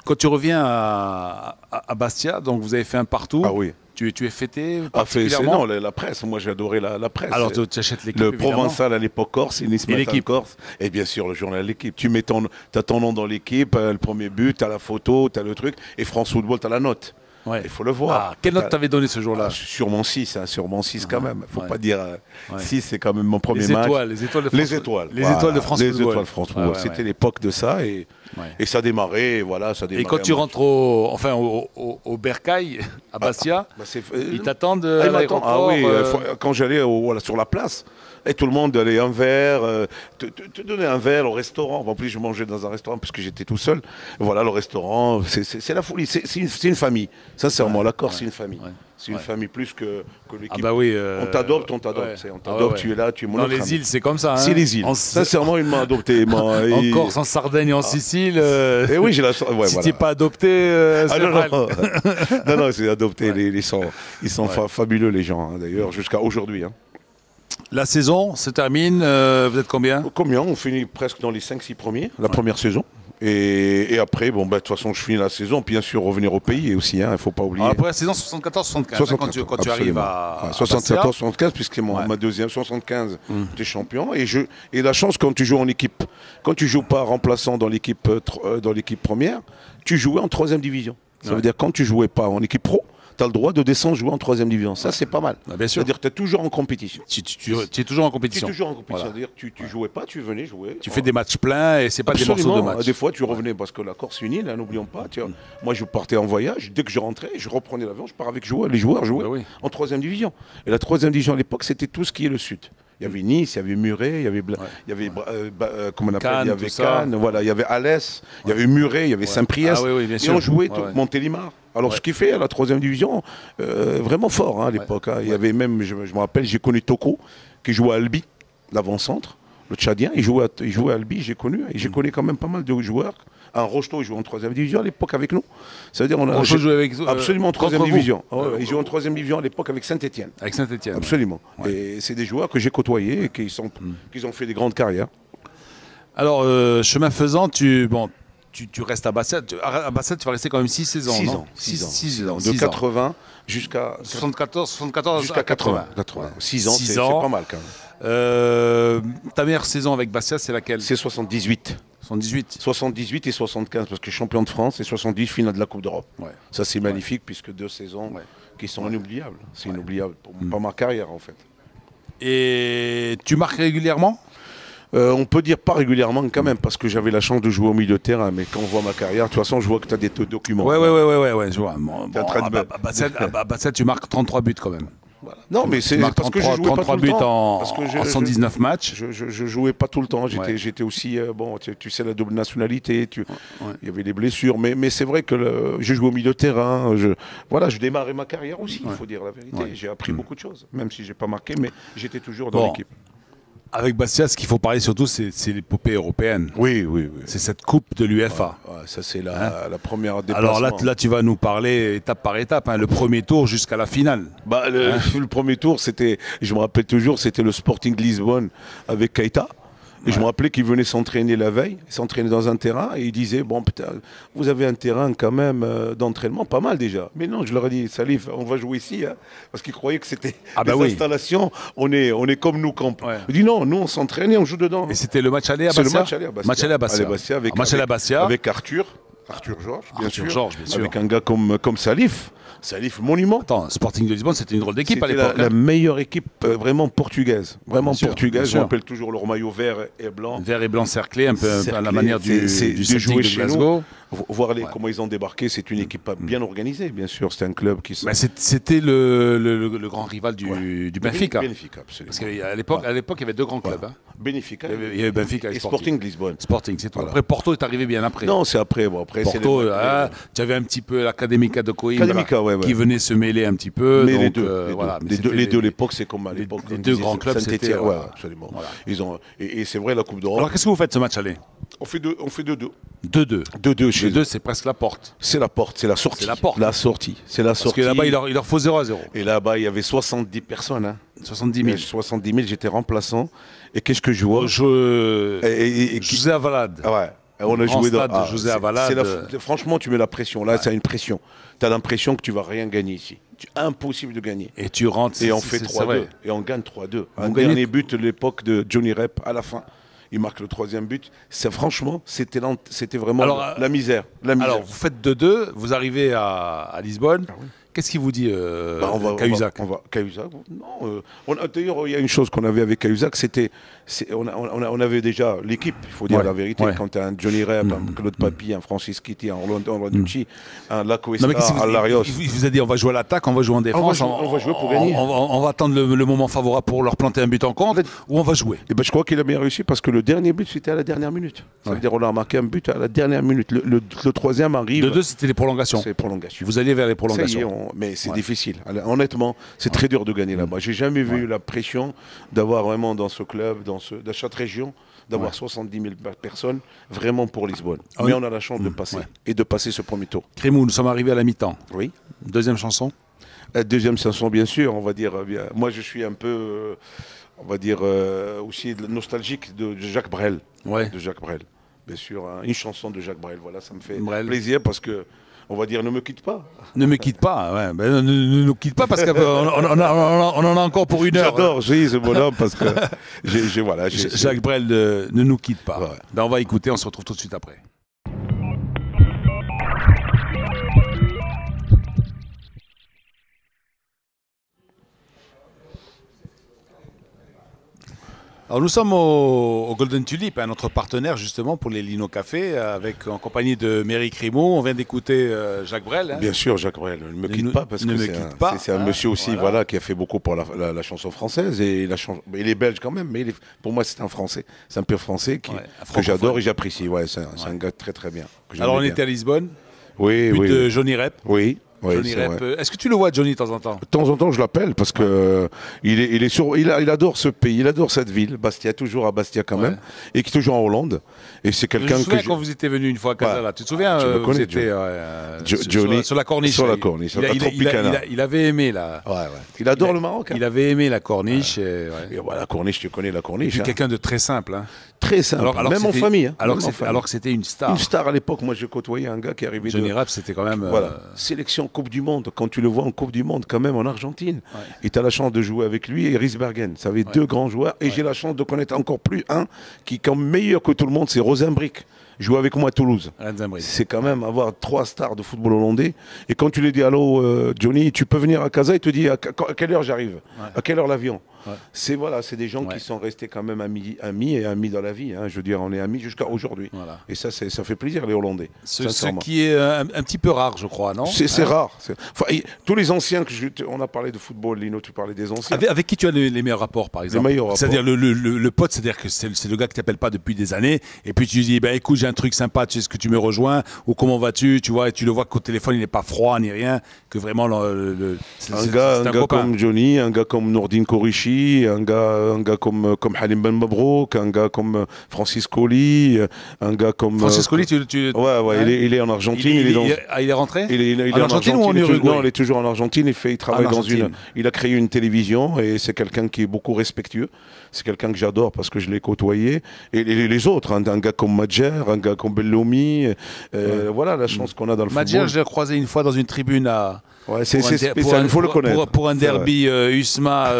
quand tu reviens à Bastia, donc vous avez fait un partout. Ah oui. Tu es fêté particulièrement? Non, la presse. Moi, j'ai adoré la presse. Alors, tu achètes l'équipe, le Provençal à l'époque Corse, et l'équipe Corse. Et bien sûr, le journal L'équipe. Tu as ton nom dans l'équipe, le premier but, tu as la photo, tu as le truc. Et France Football, tu as la note. Il faut le voir. Quelle note t'avais donné ce jour-là? Sûrement 6, sûrement 6 quand même. Il ne faut pas dire 6, c'est quand même mon premier match. Les étoiles de France. Les étoiles. Les étoiles de France Football. Les étoiles de France Football. C'était l'époque de ça. Et ça démarrait. Voilà, ça démarrait. Et quand tu rentres au Bercail, à Bastia, ils t'attendent à l'aéroport. Ah oui, quand j'allais sur la place. Et tout le monde allait un verre, te donnait un verre au restaurant. En plus, je mangeais dans un restaurant parce que j'étais tout seul. Voilà, le restaurant, c'est la folie. C'est une famille. Sincèrement, la Corse, c'est une famille. C'est une famille plus que l'équipe. Ah bah oui, on t'adopte. On t'adopte, tu es là, tu es mon Dans les îles, c'est comme ça. C'est les îles. Sincèrement, ils m'ont adopté. En Corse, en Sardaigne, en Sicile. Et oui, j'ai la chance. Si tu n'es pas adopté, c'est mal. Non, c'est adopté. Ils sont fabuleux, les gens, d'ailleurs, jusqu'à aujourd'hui. La saison se termine, vous êtes combien? On finit presque dans les 5-6 premiers, la première saison. Et après, bon, bah, de toute façon, je finis la saison. Puis bien sûr, revenir au pays aussi, il ne faut pas oublier. Alors, après la saison 74-75, quand tu arrives à 74-75, puisque ma deuxième 75, tu es champion. Et la chance, quand tu joues en équipe, quand tu joues pas remplaçant dans l'équipe première, tu jouais en 3e division. Ça veut dire quand tu jouais pas en équipe pro, tu as le droit de descendre jouer en 3e division. Ça, c'est pas mal. Bien sûr. C'est-à-dire que tu es toujours en compétition. Tu es toujours en compétition. Tu es toujours en compétition. C'est-à-dire que tu jouais pas, tu venais jouer. Tu fais des matchs pleins et c'est pas des morceaux de match. Des fois, tu revenais parce que la Corse unie, là, n'oublions pas. Moi, je partais en voyage. Dès que je rentrais, je reprenais l'avion, je pars avec les joueurs jouaient en 3e division. Et la 3e division à l'époque, c'était tout ce qui est le Sud. Il y avait Nice, il y avait Muret, il y avait comment on appelle, Cannes, il y avait Cannes, voilà, il y avait Alès, il y avait Muret, il y avait Saint-Priest. Et on jouait tout, Montélimar. Alors ce qui fait à la 3e division, vraiment fort à l'époque. Il y avait même, je me rappelle, j'ai connu Toko, qui jouait à Albi, l'avant-centre, le Tchadien. Il jouait à Albi, j'ai connu. Et j'ai connu quand même pas mal de joueurs. Un Rocheteau, il jouait en 3e division à l'époque avec nous. Ça veut dire Rocheteau jouait avec absolument en 3e division. Il jouait en 3e division à l'époque avec Saint-Étienne. Avec Saint-Étienne. Absolument. Ouais. Et c'est des joueurs que j'ai côtoyés et qui ont fait des grandes carrières. Alors, chemin faisant, tu restes à Bastia. À Bastia, tu vas rester quand même 6 ans. 6 ans. De 80 jusqu'à 74 jusqu'à 80. 6 ans, c'est pas mal quand même. Ta meilleure saison avec Bastia, c'est laquelle? C'est 78. 78 et 75, parce que champion de France et 70, finale de la Coupe d'Europe. Ouais. Ça, c'est magnifique, puisque 2 saisons qui sont inoubliables. C'est inoubliable pour ma carrière, en fait. Et tu marques régulièrement? On peut dire pas régulièrement quand même, parce que j'avais la chance de jouer au milieu de terrain, mais quand on voit ma carrière, de toute façon, je vois que tu as des documents. Ouais, je vois. À Bastia, tu marques 33 buts quand même. Voilà. Non, mais c'est parce que je jouais pas tout le temps. Parce que en 119 matchs. Je jouais pas tout le temps. J'étais aussi, tu sais, la double nationalité. Il y avait des blessures. Mais c'est vrai que je jouais au milieu de terrain. Je démarrais ma carrière aussi, il faut dire la vérité. J'ai appris beaucoup de choses, même si j'ai pas marqué, mais j'étais toujours dans l'équipe. Avec Bastia, ce qu'il faut parler surtout, c'est l'épopée européenne. Oui. C'est cette coupe de l'UEFA. Ça, c'est la première déplacement. Alors là, tu vas nous parler étape par étape, le premier tour jusqu'à la finale. Le premier tour, je me rappelle toujours, c'était le Sporting Lisbonne avec Keita. Et je me rappelais qu'il venait s'entraîner la veille, s'entraîner dans un terrain, et il disait, bon, putain, vous avez un terrain quand même d'entraînement, pas mal déjà. Mais non, je leur ai dit, Salif, on va jouer ici, parce qu'ils croyaient que c'était des installations, on est comme nous, camp. Je dis non, nous on s'entraîne et on joue dedans. Et c'était le match aller à Bastia? C'est le match aller à Bastia. Match aller à Bastia. Avec Arthur Georges, bien sûr. Avec un gars comme Salif. Salif, monument. Attends, Sporting de Lisbonne, c'était une drôle d'équipe à l'époque. C'était la meilleure équipe vraiment portugaise. Vraiment portugaise. Je m'appelle toujours leur maillot vert et blanc. Vert et blanc cerclé, un peu à la manière du Celtic de Glasgow. Voir comment ils ont débarqué, c'est une équipe bien organisée, bien sûr. C'était un club qui... C'était le grand rival du Benfica. Benfica, absolument. Parce qu'à l'époque, il y avait 2 grands clubs. Benfica. Il y avait Benfica et Sporting Lisbonne. Sporting, c'est tout. Après, Porto est arrivé bien après. Non, c'est après. Porto, tu avais un petit peu l'Académica de Coimbra qui venait se mêler un petit peu. Mais les deux, l'époque, c'est comme à l'époque. Les 2 grands clubs, c'était... absolument. Et c'est vrai, la Coupe d'Europe... Alors, qu'est-ce que vous faites ce match aller? On fait 2-2. 2-2 chez eux, c'est presque la porte. C'est la porte, c'est la sortie. C'est la porte. La sortie. C'est la sortie. Parce que là-bas, il leur faut 0-0. Et là-bas, il y avait 70 personnes. 70 000. 70 000, j'étais remplaçant. Et qu'est-ce que je vois José Avalade. Ouais. On a joué dans José Avalade. Franchement, tu mets la pression. Là, c'est une pression. Tu as l'impression que tu vas rien gagner ici. C'est impossible de gagner. Et tu rentres. Et on fait 3-2. Et on gagne 3-2. Un dernier but de l'époque de Johnny Rep à la fin. Il marque le 3e but. Franchement, c'était vraiment la misère. Alors, vous faites 2-2, vous arrivez à Lisbonne. Ah oui. Qu'est-ce qu'il vous dit, Cahuzac? Cahuzac, non. D'ailleurs, il y a une chose qu'on avait avec Cahuzac, on avait déjà l'équipe, il faut dire la vérité. Quand tu as un Johnny Rep, un Claude Papy, un Francis Kitty, un Orlando Raducci, un Laco Estar, un Larios. Il vous a dit on va jouer à l'attaque, on va jouer en défense. On va jouer pour gagner. On va attendre le moment favorable pour leur planter un but en contre, ou on va jouer. Et je crois qu'il a bien réussi parce que le dernier but, c'était à la dernière minute. Ça veut dire on a marqué un but à la dernière minute. Le 3e arrive. Le 2, c'était les prolongations. C'est les prolongations. Vous alliez vers les prolongations. Mais c'est difficile. Honnêtement, c'est très dur de gagner là-bas. J'ai jamais vu la pression d'avoir vraiment dans ce club, dans chaque région, d'avoir 70 000 personnes vraiment pour Lisbonne. Mais on a la chance de passer et de passer ce premier tour. Crémou, nous sommes arrivés à la mi-temps. Oui. Deuxième chanson. Deuxième chanson, bien sûr. On va dire. Moi, je suis un peu, on va dire aussi nostalgique de Jacques Brel. Ouais. De Jacques Brel. bien sûr, hein, une chanson de Jacques Brel. Voilà, ça me fait Brel. plaisir parce que, on va dire, ne me quitte pas. Ne me quitte pas, ouais. Ben, ne nous quitte pas parce qu'on en a encore pour une heure. J'adore, oui, ce bonhomme parce que Jacques Brel, ne nous quitte pas. Ouais. Ben, on va écouter, on se retrouve tout de suite après. Alors nous sommes au Golden Tulip, notre partenaire justement pour les Lino Café, en compagnie de Méric Rimaud. On vient d'écouter Jacques Brel. Hein. Bien sûr, Jacques Brel, ne me quitte pas parce que c'est un monsieur aussi qui a fait beaucoup pour la chanson française et il est belge quand même, mais pour moi c'est un Français, c'est un pur Français que j'adore et j'apprécie. Ouais, c'est un gars très très bien. Alors on était à Lisbonne, oui, but de Johnny Rep. Oui. Oui, Johnny Rep. Est-ce que tu le vois, Johnny, de temps en temps? De temps en temps, je l'appelle parce que il adore ce pays, il adore cette ville, Bastia, toujours à Bastia quand même, et qui est toujours en Hollande. Et c'est quelqu'un que quand vous étiez venu une fois à Casala, tu te souviens? Tu me connais, Johnny. Sur la corniche. Sur la corniche, il avait aimé la. Ouais. Il adore le Maroc. Il avait aimé la corniche. Et voilà, la corniche, tu connais la corniche. Quelqu'un de très simple. Hein. Très simple. Même en famille. Alors que c'était une star. Une star à l'époque. Moi, j'ai côtoyé un gars qui est arrivé. Johnny Rep, c'était quand même. Voilà. Sélection Coupe du Monde. Quand tu le vois en Coupe du Monde, quand même en Argentine. Ouais. Et tu as la chance de jouer avec lui et Riesbergen. Ça avait deux grands joueurs. Et j'ai la chance de connaître encore plus un qui est quand même meilleur que tout le monde, c'est Rosenbrick. Jouer avec moi à Toulouse. C'est quand même avoir 3 stars de football hollandais. Et quand tu lui dis allô Johnny, tu peux venir à Casa, il te dit à quelle heure j'arrive, à quelle heure l'avion. C'est des gens qui sont restés quand même amis dans la vie. Hein. Je veux dire, on est amis jusqu'à aujourd'hui. Voilà. Et ça fait plaisir les Hollandais. Ce qui est un petit peu rare, je crois, non? C'est rare. Enfin, tous les anciens on a parlé de football, Lino, tu parlais des anciens. Avec qui tu as les meilleurs rapports, par exemple? C'est-à-dire le pote, c'est-à-dire que c'est le gars qui t'appelle pas depuis des années, et puis tu lui dis, écoute, j'ai un truc sympa, tu sais ce que tu me rejoins, ou comment vas-tu, tu vois, et tu le vois qu'au téléphone il n'est pas froid ni rien, que vraiment un gars comme Johnny, un gars comme Nourdine Kourichi, un gars comme Halim Ben Mabrouk, un gars comme Francis Colli, un gars comme Francis Colli, il est en Argentine, il est rentré il est en Argentine ou en Uruguay? Non, il est toujours en Argentine, il travaille il a créé une télévision et c'est quelqu'un qui est beaucoup respectueux. C'est quelqu'un que j'adore parce que je l'ai côtoyé. Et les autres, un gars comme Madjer, un gars comme Bellomi, voilà la chance qu'on a dans le football. Madjer, je l'ai croisé une fois dans une tribune c'est spécial, il faut le connaître. Pour un derby USMA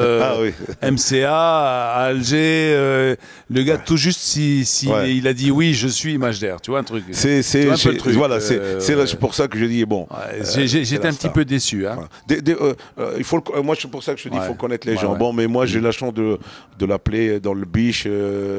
MCA à Alger, le gars tout juste il a dit oui, je suis Madjer, tu vois un truc. C'est pour ça que je dis bon. J'étais un petit peu déçu. Hein. Moi c'est pour ça que je dis il faut connaître les gens. Bon, mais moi j'ai la chance de l'appeler dans le biche,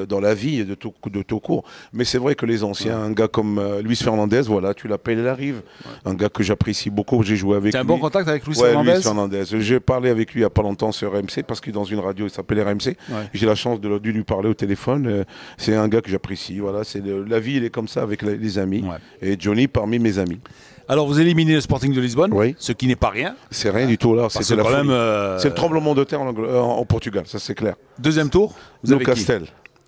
dans la vie de tout court. Mais c'est vrai que les anciens, un gars comme Luis Fernandez, voilà, tu l'appelles, il arrive. Un gars que j'apprécie beaucoup, j'ai joué avec lui. Bon contact avec Luis Fernandez? Luis Fernandez. J'ai parlé avec lui il n'y a pas longtemps sur RMC parce qu'il est dans une radio, il s'appelle RMC. J'ai la chance de lui parler au téléphone. C'est un gars que j'apprécie. Voilà, la vie, il est comme ça avec les amis. Et Johnny parmi mes amis. Alors vous éliminez le Sporting de Lisbonne, ce qui n'est pas rien. C'est rien du tout là. C'est quand même. C'est le tremblement de terre en Portugal, ça c'est clair. Deuxième tour, vous avez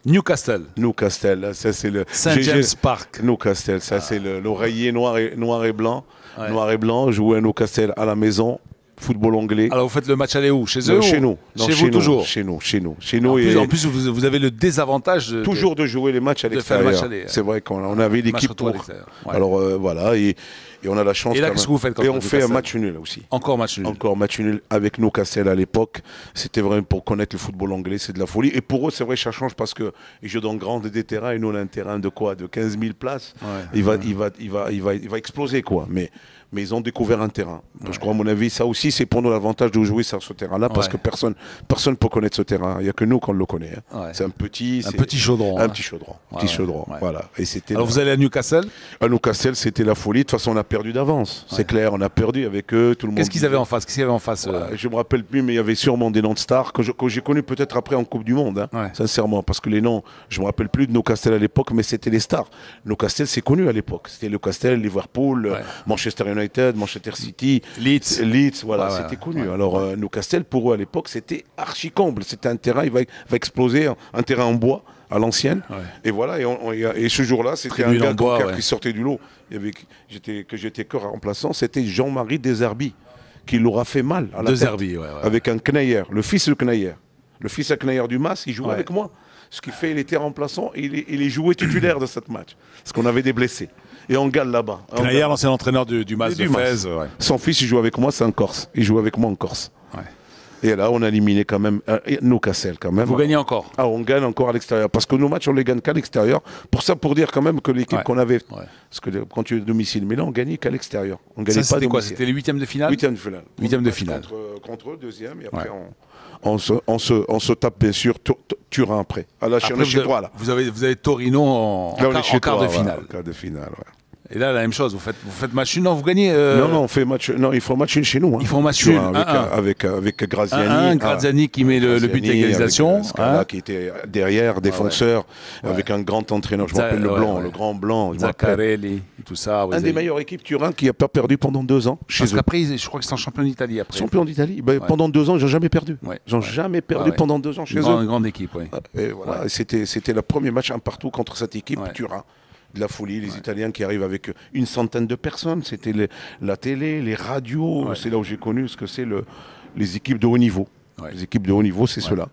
Newcastle, ça c'est le Saint James Park. Newcastle, ça c'est l'oreiller noir et blanc. Noir et blanc, jouer à Newcastle à la maison, football anglais. Alors vous faites le match aller où? Chez eux? Chez nous. Chez vous toujours? Chez nous. En plus, vous avez le désavantage toujours de jouer les matchs à l'extérieur. C'est vrai qu'on avait l'équipe pour. Alors voilà, et on a la chance. Et là, qu'est-ce que vous faites quand on fait un match nul aussi. Encore match nul. Encore match nul avec Newcastle à l'époque. C'était vraiment pour connaître le football anglais, c'est de la folie. Et pour eux, c'est vrai, ça change parce qu'ils jouent dans grand des terrains et nous on a un terrain de quoi? De 15 000 places. Il va exploser quoi. Mais ils ont découvert un terrain. Je crois, à mon avis, ça aussi, c'est pour nous l'avantage de jouer sur ce terrain-là, parce que personne ne peut connaître ce terrain. Il n'y a que nous qu'on le connaît. Hein. C'est un petit chaudron. Un petit chaudron. Voilà. Et alors, vous allez à Newcastle? À Newcastle, c'était la folie. De toute façon, on a perdu d'avance. C'est clair, on a perdu avec eux. Tout le monde. Qu'est-ce qu'ils avaient en face? Je me rappelle plus, mais il y avait sûrement des noms de stars que j'ai connus peut-être après en Coupe du Monde. Hein, sincèrement, parce que les noms, je me rappelle plus de Newcastle à l'époque, mais c'était les stars. Newcastle, c'est connu à l'époque. C'était Newcastle, Liverpool, Manchester United, Manchester City, Leeds, voilà, c'était connu. Alors Newcastle, pour eux à l'époque, c'était archi comble. C'était un terrain, il va exploser, un terrain en bois à l'ancienne. Et voilà, et ce jour-là, c'était un gars qui sortait du lot. J'étais que remplaçant, c'était Jean-Marie Deserbi qui l'aura fait mal à la tête, avec un Knayer, le fils de Knayer. Le fils Aknayer Dumas, il jouait avec moi. Ce qui fait, il était remplaçant et il est joué titulaire de cette match. Parce qu'on avait des blessés. Et on gagne là-bas. Aknayer, l'ancien entraîneur du Mas de Fès. Son fils, il joue avec moi, c'est en Corse. Il joue avec moi en Corse. Et là, on a éliminé quand même Newcastle quand même. Vous gagnez encore? Ah, on gagne encore à l'extérieur. Parce que nos matchs, on les gagne qu'à l'extérieur. Pour dire quand même que l'équipe qu'on avait, parce que quand tu es à domicile, mais là, on gagnait qu'à l'extérieur. On gagnait pas à domicile. C'était les huitièmes de finale? Huitièmes de finale. Huitièmes de finale. Contre eux, deuxième, et après on se tape bien sûr Turin après. Ah, là, on est chez toi là. Vous avez Torino en quart de finale. En quart de finale, Et là, la même chose, vous faites match nul, non, vous gagnez Non, on fait match. Non, ils font match nul chez nous. Ils font match nul avec Graziani. Graziani qui met le but d'égalisation. Scala qui était derrière, défenseur, avec un grand entraîneur. Je me rappelle le grand blanc. Zaccarelli, tout ça. Un des meilleures équipes Turin qui n'a pas perdu pendant 2 ans chez eux. Parce qu'après, je crois qu'ils sont champions d'Italie après. Champion d'Italie. Pendant 2 ans, ils n'ont jamais perdu. Ils n'ont jamais perdu pendant 2 ans chez eux. Une grande équipe, oui. Et voilà, c'était le premier match un partout contre cette équipe Turin. De la folie, les Italiens qui arrivent avec une centaine de personnes, c'était la télé, les radios, c'est là où j'ai connu ce que c'est les équipes de haut niveau. Les équipes de haut niveau, c'est cela.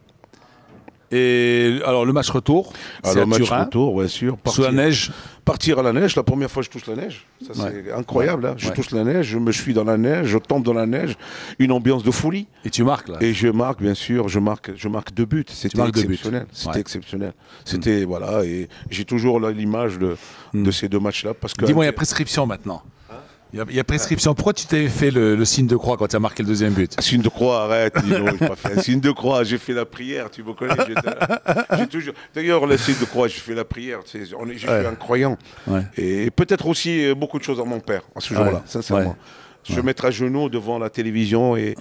Et alors le match retour, c'est à Turin, retour, bien sûr. Sous la neige. Partir à la neige, la première fois je touche la neige, ça c'est incroyable. Hein. Je touche la neige, je me suis dans la neige, je tombe dans la neige, une ambiance de folie. Et tu marques là. Et je marque, bien sûr, je marque 2 buts. C'était exceptionnel. C'était exceptionnel. C'était voilà, et j'ai toujours l'image de ces 2 matchs-là parce que. Dis-moi, il y a prescription maintenant. Il y a prescription. Pourquoi tu t'avais fait le signe de croix quand tu as marqué le deuxième but? Un signe de croix, arrête. Je n'ai pas fait un signe de croix. J'ai fait la prière. Tu me connais. J'ai toujours. D'ailleurs, le signe de croix, j'ai fait la prière. Je suis un croyant. Et peut-être aussi beaucoup de choses à mon père à ce jour-là, sincèrement. Se mettre à genoux devant la télévision et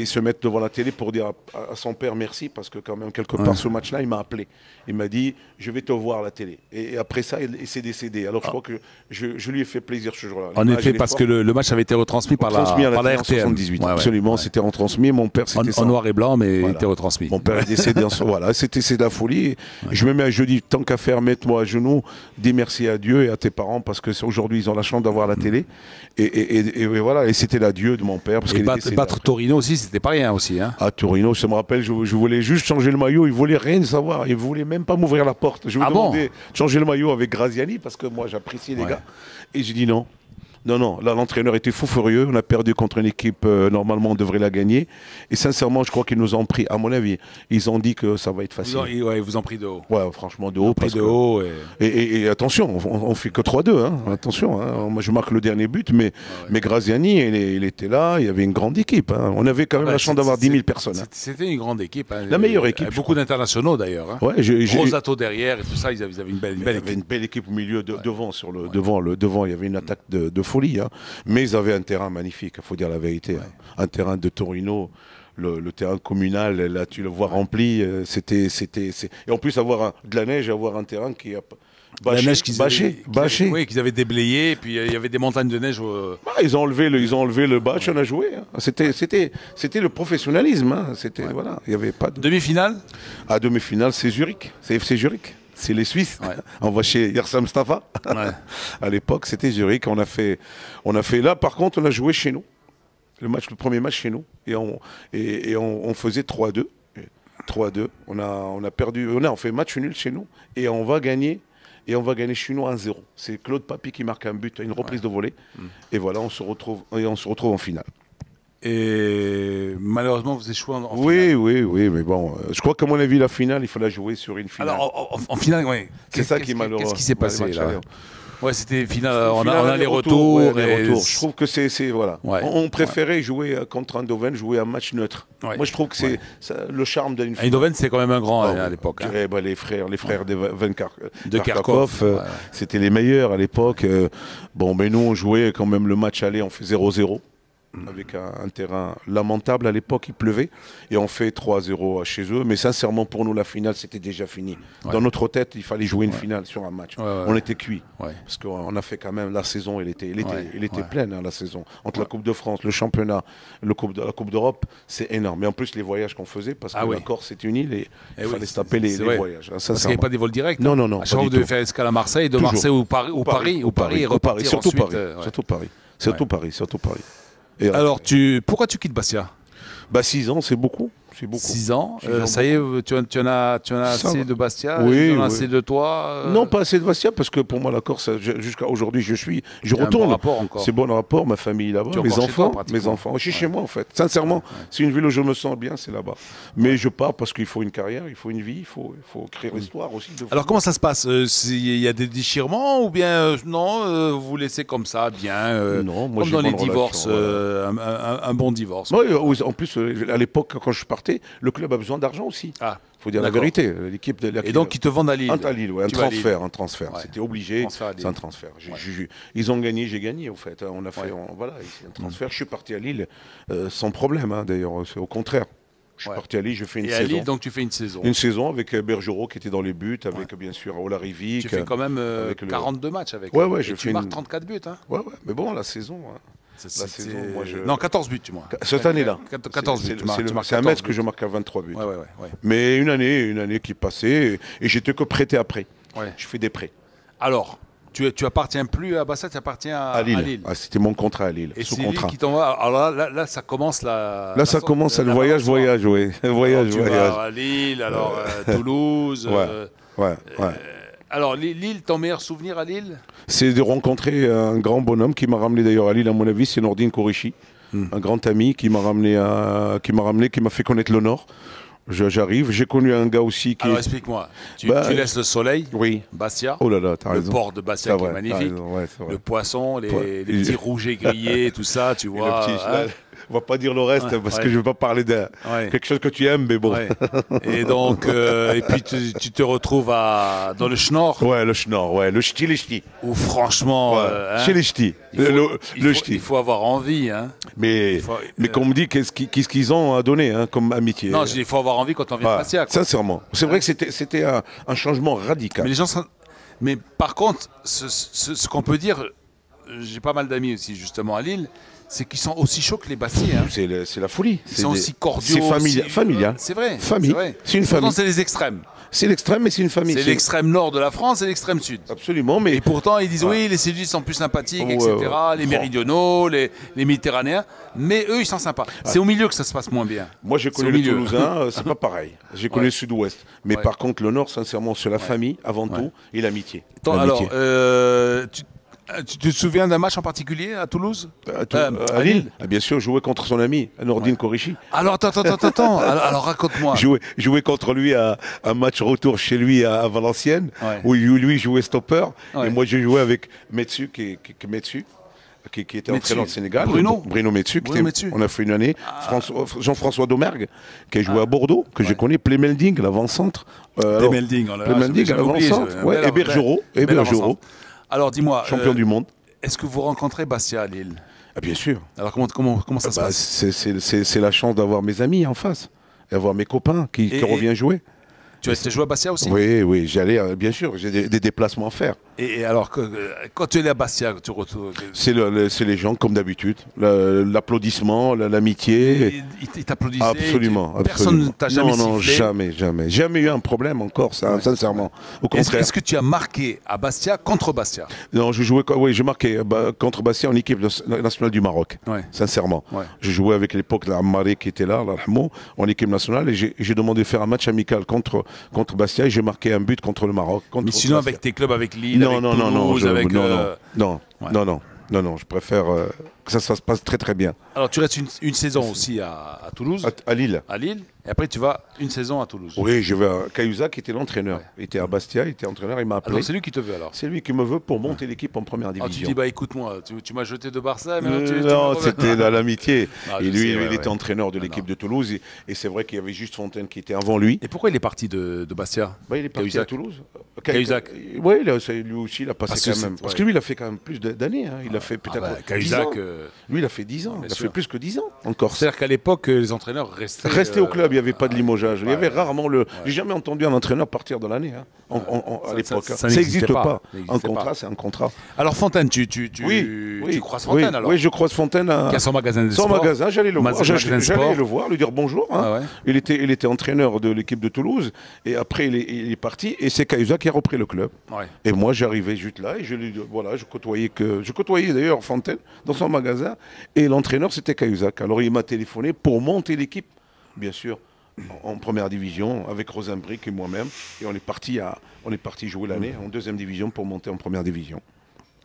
se mettre devant la télé pour dire à son père merci parce que quand même quelque part ce match-là il m'a appelé, il m'a dit je vais te voir à la télé et après ça il s'est décédé, alors je crois que je lui ai fait plaisir ce jour-là. En effet, parce que le match avait été retransmis par la RTM. 78. Absolument, c'était retransmis, mon père c'était en noir et blanc mais il était retransmis. Mon père est décédé voilà, c'est de la folie. Je me mets, je dis tant qu'à faire, mets-toi à genoux, dis merci à Dieu et à tes parents parce que aujourd'hui ils ont la chance d'avoir la télé et voilà. Et c'était l'adieu de mon père. Parce et battre Torino aussi, c'était pas rien aussi. Hein. À Torino, je me rappelle, je voulais juste changer le maillot. Il voulait rien savoir. Il voulait même pas m'ouvrir la porte. Je lui demandais de changer le maillot avec Graziani parce que moi j'appréciais les gars. Et j'ai dit non. Non, là l'entraîneur était fou furieux, on a perdu contre une équipe, normalement on devrait la gagner. Et sincèrement, je crois qu'ils nous ont pris, à mon avis, ils ont dit que ça va être facile. Ils vous ont pris de haut. Ouais, franchement de haut. Et attention, on fait que 3-2, hein. Attention, hein. Moi je marque le dernier but, mais Graziani, il était là, il y avait une grande équipe. Hein. On avait quand même la chance d'avoir 10 000 personnes. C'était une grande équipe. Hein. La meilleure équipe. Beaucoup d'internationaux d'ailleurs. Hein. Rosato derrière et tout ça, ils avaient une belle équipe. Il y avait une belle équipe au milieu, devant, devant, il y avait une attaque de folie, hein. Mais ils avaient un terrain magnifique, il faut dire la vérité. Hein. Un terrain de Torino, le terrain communal, là tu le vois rempli. Et en plus avoir de la neige, avoir un terrain qui a bâché. Oui, qu'ils avaient déblayé, et puis il y avait des montagnes de neige. Ils ont enlevé le bâche, on a joué. Hein. C'était le professionnalisme. Hein. Voilà, il y avait pas de. Demi-finale. À demi-finale, c'est Zurich, c'est FC Zurich. C'est les Suisses. On va chez Yersa Mustafa. À l'époque, c'était Zurich. On a fait. Là, par contre, on a joué chez nous. Le premier match chez nous. Et on faisait 3-2. 3-2. On a perdu. On fait match nul chez nous. Et on va gagner. Et on va gagner chez nous 1-0. C'est Claude Papy qui marque un but, une reprise de volée. Et voilà, on se retrouve en finale. Et malheureusement, vous échouez en finale. Oui, mais bon, je crois qu'à mon avis, la finale, il faut la jouer sur une finale. Alors, en finale, oui. C'est ça qui est malheureux. Qu'est-ce qui s'est passé là? Ouais, c'était finale, on a les retours. Je trouve que c'est voilà. On préférait jouer contre Eindhoven, jouer un match neutre. Moi, je trouve que c'est le charme d'une finale. Eindhoven, c'est quand même un grand à l'époque. Les frères de Kharkov, c'était les meilleurs à l'époque. Bon, mais nous, on jouait quand même le match aller, on fait 0-0. Avec un terrain lamentable à l'époque, il pleuvait, et on fait 3-0 chez eux. Mais sincèrement, pour nous, la finale, c'était déjà fini. Dans notre tête, il fallait jouer une finale sur un match. On était cuits, parce qu'on a fait quand même la saison, elle était pleine, hein, la saison. Entre la Coupe de France, le championnat, la Coupe d'Europe, c'est énorme. Mais en plus, les voyages qu'on faisait, parce que la Corse, c'est une île, et il fallait se taper les voyages. Hein, parce qu'il n'y avait pas des vols directs. Non. À chaque fois, vous devez faire escale à Marseille, de Marseille ou Paris, et repartir surtout ensuite. Surtout Paris. Alors, pourquoi tu quittes Bastia? 6 ans, c'est beaucoup. c'est beaucoup. 6 ans. 6 ans, Ça y est, tu en as assez de Bastia, Oui, tu en as oui. assez de toi. Non, pas assez de Bastia, parce que pour moi, la Corse, jusqu'à aujourd'hui, je Il y a un retourne. bon rapport encore. C'est bon rapport, ma famille là-bas, Tu es mes encore chez toi, enfants, pratiquement. Je suis chez moi en fait. Sincèrement, c'est une ville où je me sens bien, c'est là-bas. Mais je pars parce qu'il faut une carrière, il faut une vie, il faut créer l'histoire aussi. Alors comment ça se passe? Il y a des déchirements ou bien non, vous vous laissez comme ça, bien, Non, moi, comme j'ai dans une les bonne divorces, relation, un bon divorce. Ouais, en plus, à l'époque, quand je partais, le club a besoin d'argent aussi. Ah, Il faut dire la d'accord. vérité. L'équipe de Et donc ils te vendent à Lille. à Lille, ouais, un Tu vas à Lille. transfert. Ouais. C'était obligé, Transfert à Lille. c'est un transfert. Ils ont gagné, j'ai gagné en fait. On a fait, Ouais. voilà, c'est un transfert. Je suis parti à Lille sans problème, hein, d'ailleurs. C'est au contraire. Je suis Ouais. parti à Lille, je fais une Et à saison. Lille, donc tu fais une saison. Une saison avec Bergerot qui était dans les buts, avec bien sûr Olarivic. Tu fais quand même avec le- 42 matchs avec Ouais, eux. ouais, Et je tu fais marques une- 34 buts. Hein. Ouais, mais bon, la saison. Hein. C'est- saison, moi, je- Non, 14 buts, tu vois. Cette année-là. 14 buts. tu marques C'est un 14 match que buts. je marque à 23 buts. Ouais. Mais une année qui passait et j'étais que prêté après. Ouais. Je fais des prêts. Alors, tu appartiens plus à Bastia, tu appartiens à Lille. Ah, c'était mon contrat à Lille, Et sous c'est Lille contrat. qui t'envoie. Alors là, ça commence la. Là, ça commence le voyage, oui. Alors, tu voyage. vas à Lille, alors Toulouse. Ouais. Alors Lille, ton meilleur souvenir à Lille? C'est de rencontrer un grand bonhomme qui m'a ramené d'ailleurs à Lille, à mon avis, c'est Nordine Kourichi. Un grand ami qui m'a fait connaître le Nord. J'arrive, j'ai connu un gars aussi qui. Alors explique-moi, tu laisses le soleil, Oui. Bastia, Oh là là, t'as le raison. port de Bastia C'est qui est vrai, magnifique, t'as raison, ouais, c'est vrai. le poisson, les Ouais. petits rougets grillés, tout ça, tu Et le vois. petit, hein. on va pas dire le reste Ouais, parce ouais. que je veux pas parler de Ouais. quelque chose que tu aimes, mais bon. Ouais. Et donc, et puis tu te retrouves dans le Schnorr, Ouais, le Schnorr, ouais, le ch'ti. où franchement, Ouais. hein, Chez les ch'tis. Le ch'ti. il faut avoir envie. Hein. Mais qu'on me dit qu'est-ce qu'ils ont à donner hein, comme amitié. Non, il faut avoir envie quand on vient de Ouais, Bastia. quoi. sincèrement. C'est vrai que c'était un changement radical. Mais les gens sont... Mais par contre, ce qu'on peut dire, j'ai pas mal d'amis aussi justement à Lille, c'est qu'ils sont aussi chauds que les Bastiais. Hein. C'est la folie. Ils sont aussi cordiaux. C'est aussi- familial. C'est vrai. Famille. C'est vrai. C'est une Pourtant, famille. c'est les extrêmes. C'est l'extrême, mais c'est une famille. C'est l'extrême nord de la France et l'extrême sud. Absolument, mais Et pourtant, ils disent oui, les sudistes sont plus sympathiques, Ouais, etc. ouais. Les méridionaux, les méditerranéens. Mais eux, ils sont sympas. C'est au milieu que ça se passe moins bien. moi j'ai C'est connu au les milieu. Toulousains, c'est pas pareil. J'ai connu Ouais. le sud-ouest. Mais Ouais. par contre, le nord, sincèrement, c'est la famille avant tout et l'amitié. Alors, L'amitié. tu te souviens d'un match en particulier à Toulouse? À Lille, ah, bien sûr, jouer contre son ami, Nordine Kourichi. Alors, attends. Alors, raconte-moi. Jouer contre lui à un match retour chez lui à Valenciennes, Ouais. où lui jouait stopper, Ouais. et moi j'ai joué avec Metsu, qui était entraîneur du Sénégal. Bruno Metsu. Bruno Metsu. On a fait une année. Jean-François Domergue, qui a joué à Bordeaux, que j'ai connu. Plémelding, l'avant-centre. Plémelding, Plémelding, l'avant-centre. Ouais, et Bergerot. Alors, dis-moi, Champion du monde. est-ce que vous rencontrez Bastia à Lille? Ah, bien sûr. Alors, comment ça se Bah, passe? c'est la chance d'avoir mes amis en face. Et avoir mes copains qui reviennent jouer. Tu as joué à Bastia aussi? Oui, j'allais, bien sûr, j'ai des déplacements à faire. Et alors, quand tu es à Bastia, tu retrouves... C'est les gens, comme d'habitude. L'applaudissement, l'amitié. Ils t'applaudissaient? Absolument. Personne ne t'a jamais Non, sifflé? jamais. Jamais eu un problème encore, ça, sincèrement. Au contraire. Est-ce que tu as marqué à Bastia contre Bastia? Non, je marquais contre Bastia en équipe nationale du Maroc. Ouais. Sincèrement. Ouais. Je jouais avec l'époque Amaré qui était là, Rahmo, en équipe nationale, et j'ai demandé de faire un match amical contre Bastia, et j'ai marqué un but contre le Maroc. Mais sinon, avec tes clubs, avec Lille, avec Toulouse, avec... Non, je préfère que ça se passe très très bien. Alors, tu restes une saison aussi à Toulouse, À Lille. à Lille, et après tu vas une saison à Toulouse. Oui, je vais à Cahuzac qui était l'entraîneur. Il était à Bastia, il était entraîneur, il m'a appelé. Alors, c'est lui qui te veut alors? C'est lui qui me veut pour monter l'équipe en première Alors, tu division. dis, bah écoute-moi, tu m'as jeté de Barça, mais Non, c'était l'amitié. Ah, Et je lui, sais, il était entraîneur de l'équipe de Toulouse. Et c'est vrai qu'il y avait juste Fontaine qui était avant lui. Et pourquoi il est parti de Bastia? Bah, il est parti Cahuzac. à Toulouse. Cahuzac. Oui, lui aussi, il a passé Parce que quand même. c'est- Parce ouais. que lui, il a fait quand même plus d'années. Hein. Il a fait peut-être 10 Cahuzac, ans. Lui, il a fait 10 ans. Il a sûr. fait plus que 10 ans encore. c'est-à-dire qu'à l'époque, les entraîneurs restaient... Resté au club, il n'y avait pas de limogeage. Il y avait ouais. rarement le. J'ai jamais entendu un entraîneur partir de l'année hein, à l'époque. ça Ça n'existait n'existe pas. pas. Ça Un n'existait contrat, pas. c'est un contrat. Alors Fontaine, tu croises Fontaine alors? Oui, je croise Fontaine. Qui a son magasin de Son sport. magasin, j'allais le voir. Magasin de J'allais sport. le voir, lui dire bonjour. Hein. Ah ouais. Il était entraîneur de l'équipe de Toulouse. Et après, il est parti. Et c'est Cahuzac qui a repris le club. Ouais. Et moi, j'arrivais juste là. Et je côtoyais d'ailleurs Fontaine dans son magasin. Et l'entraîneur, c'était Cahuzac. Alors, il m'a téléphoné pour monter l'équipe, bien sûr, en première division avec Rosenbrick et moi-même. Et on est parti jouer l'année en deuxième division pour monter en première division.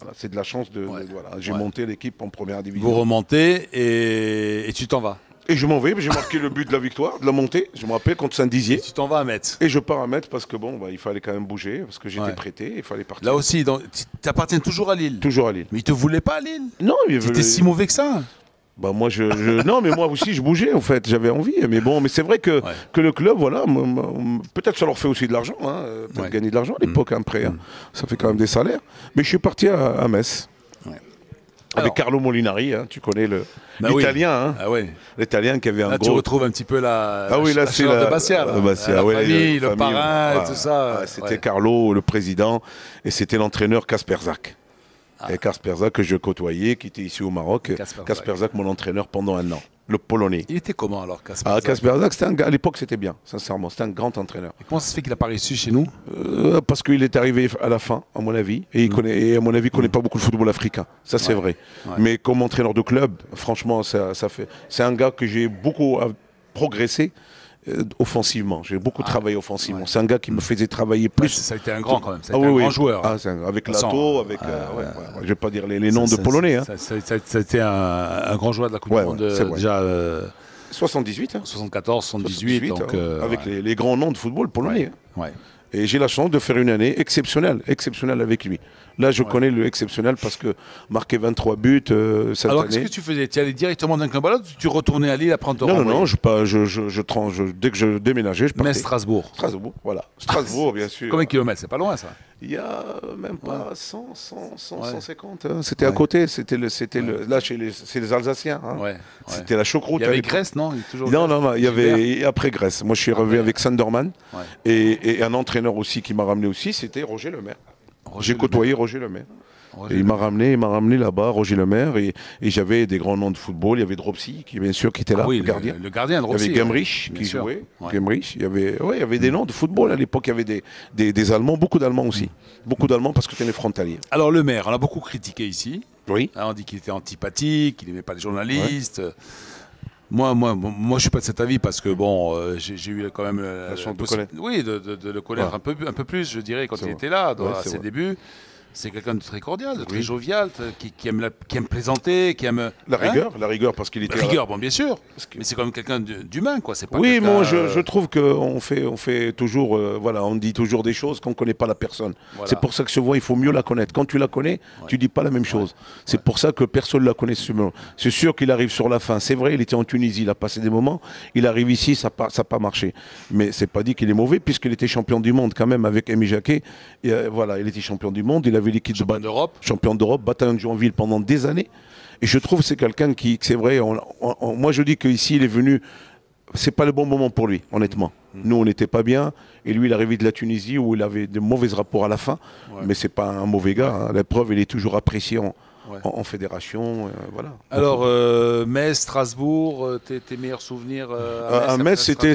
Voilà, c'est de la chance voilà. J'ai monté l'équipe en première division. Vous remontez et tu t'en vas. Et je m'en vais, j'ai marqué le but de la victoire, de la montée, je me rappelle, contre Saint-Dizier. Tu t'en vas à Metz. Et je pars à Metz parce que il fallait quand même bouger, parce que j'étais prêté, il fallait partir. Là aussi, tu appartiens toujours à Lille. Toujours à Lille. Mais ils te voulaient pas à Lille. Non, tu étais si mauvais que ça. Moi, non, mais moi aussi, je bougeais, en fait, j'avais envie. Mais bon, mais c'est vrai que le club, voilà, peut-être ça leur fait aussi de l'argent, peut-être gagner de l'argent à l'époque, après, ça fait quand même des salaires. Mais je suis parti à Metz. Avec Carlo Molinari, tu connais l'Italien, l'Italien qui avait un gros... tu retrouves un petit peu la là, chaleur de Bastia, la famille, le parrain, et tout ça. C'était Carlo, le président, et c'était l'entraîneur Kasper Zak. Et Kasper Zak que je côtoyais, qui était ici au Maroc. Kasper Zak, mon entraîneur pendant un an. Le Polonais. Il était comment alors, Kasper Zak? Kasper Zak, à l'époque, c'était bien, sincèrement. C'était un grand entraîneur. Et comment ça se fait qu'il n'a pas réussi chez nous? Parce qu'il est arrivé à la fin, à mon avis. Et, à mon avis, il ne connaît pas beaucoup le football africain. Ça, c'est vrai. Mais comme entraîneur de club, franchement, c'est un gars que j'ai beaucoup progressé. Offensivement, j'ai beaucoup travaillé offensivement. C'est un gars qui me faisait travailler plus. Ça a été un grand quand même, ça a été un grand joueur. Avec Lato, avec... je ne vais pas dire les noms de Polonais. Ça a été un grand joueur de la Coupe du Monde déjà... 78. 74, 78. Donc, avec les grands noms de football polonais. Et j'ai la chance de faire une année exceptionnelle avec lui. Là, je connais le exceptionnel parce que marquer 23 buts cette année... Alors, qu'est-ce que tu faisais? Tu allais directement d'un club à l'autre ou tu retournais à Lille après te renvoyer? Non, dès que je déménageais, je partais. Strasbourg, voilà. Strasbourg, bien sûr. Combien de kilomètres? C'est pas loin, ça? Il y a même pas 150. C'était à côté. Là, c'est les Alsaciens. C'était la choucroute. Il y avait Grèce, non? Non, il y avait après Grèce. Moi, je suis revenu avec Sanderman. Et un entraîneur aussi qui m'a ramené aussi, c'était Roger Lemaire. J'ai côtoyé Roger Lemaire. Et il m'a ramené là-bas, Roger Lemaire, et j'avais des grands noms de football. Il y avait Dropsy, qui bien sûr qui était là, le gardien. Le gardien Dropsy. Il y avait Gemrich qui jouait. Gemrich. Il y avait des noms de football à l'époque. Il y avait des Allemands, beaucoup d'Allemands aussi. Beaucoup d'Allemands parce que c'était frontalier. Alors Lemaire, on l'a beaucoup critiqué ici. Oui. On dit qu'il était antipathique, qu'il n'aimait pas les journalistes. Moi, je suis pas de cet avis parce que j'ai eu quand même la chance de connaître. Oui, de le connaître un peu plus, je dirais, quand il était là, à ses débuts. C'est quelqu'un de très cordial, de très jovial, qui aime plaisanter, qui aime... La rigueur parce qu'il était... La rigueur, bien sûr, mais c'est quand même quelqu'un d'humain, quoi. Pas moi je trouve qu'on fait toujours... on dit toujours des choses qu'on ne connaît pas la personne. Voilà. C'est pour ça que se voit, il faut mieux la connaître. Quand tu la connais, tu ne dis pas la même chose. C'est pour ça que personne ne la connaît. C'est sûr qu'il arrive sur la fin. C'est vrai, il était en Tunisie, il a passé des moments. Il arrive ici, ça n'a pas marché. Mais c'est pas dit qu'il est mauvais, puisqu'il était champion du monde quand même avec Aimé Jacquet. Et, il était champion du monde, il avait l'équipe champion d'Europe, bataillon de Joinville pendant des années. Et je trouve que c'est quelqu'un qui, c'est vrai, moi je dis qu'ici il est venu, c'est pas le bon moment pour lui, honnêtement. Nous on n'était pas bien, et lui il est arrivé de la Tunisie où il avait de mauvais rapports à la fin, mais c'est pas un mauvais gars. La preuve, il est toujours apprécié en fédération, voilà. Alors, Metz, Strasbourg, tes meilleurs souvenirs à Metz, c'était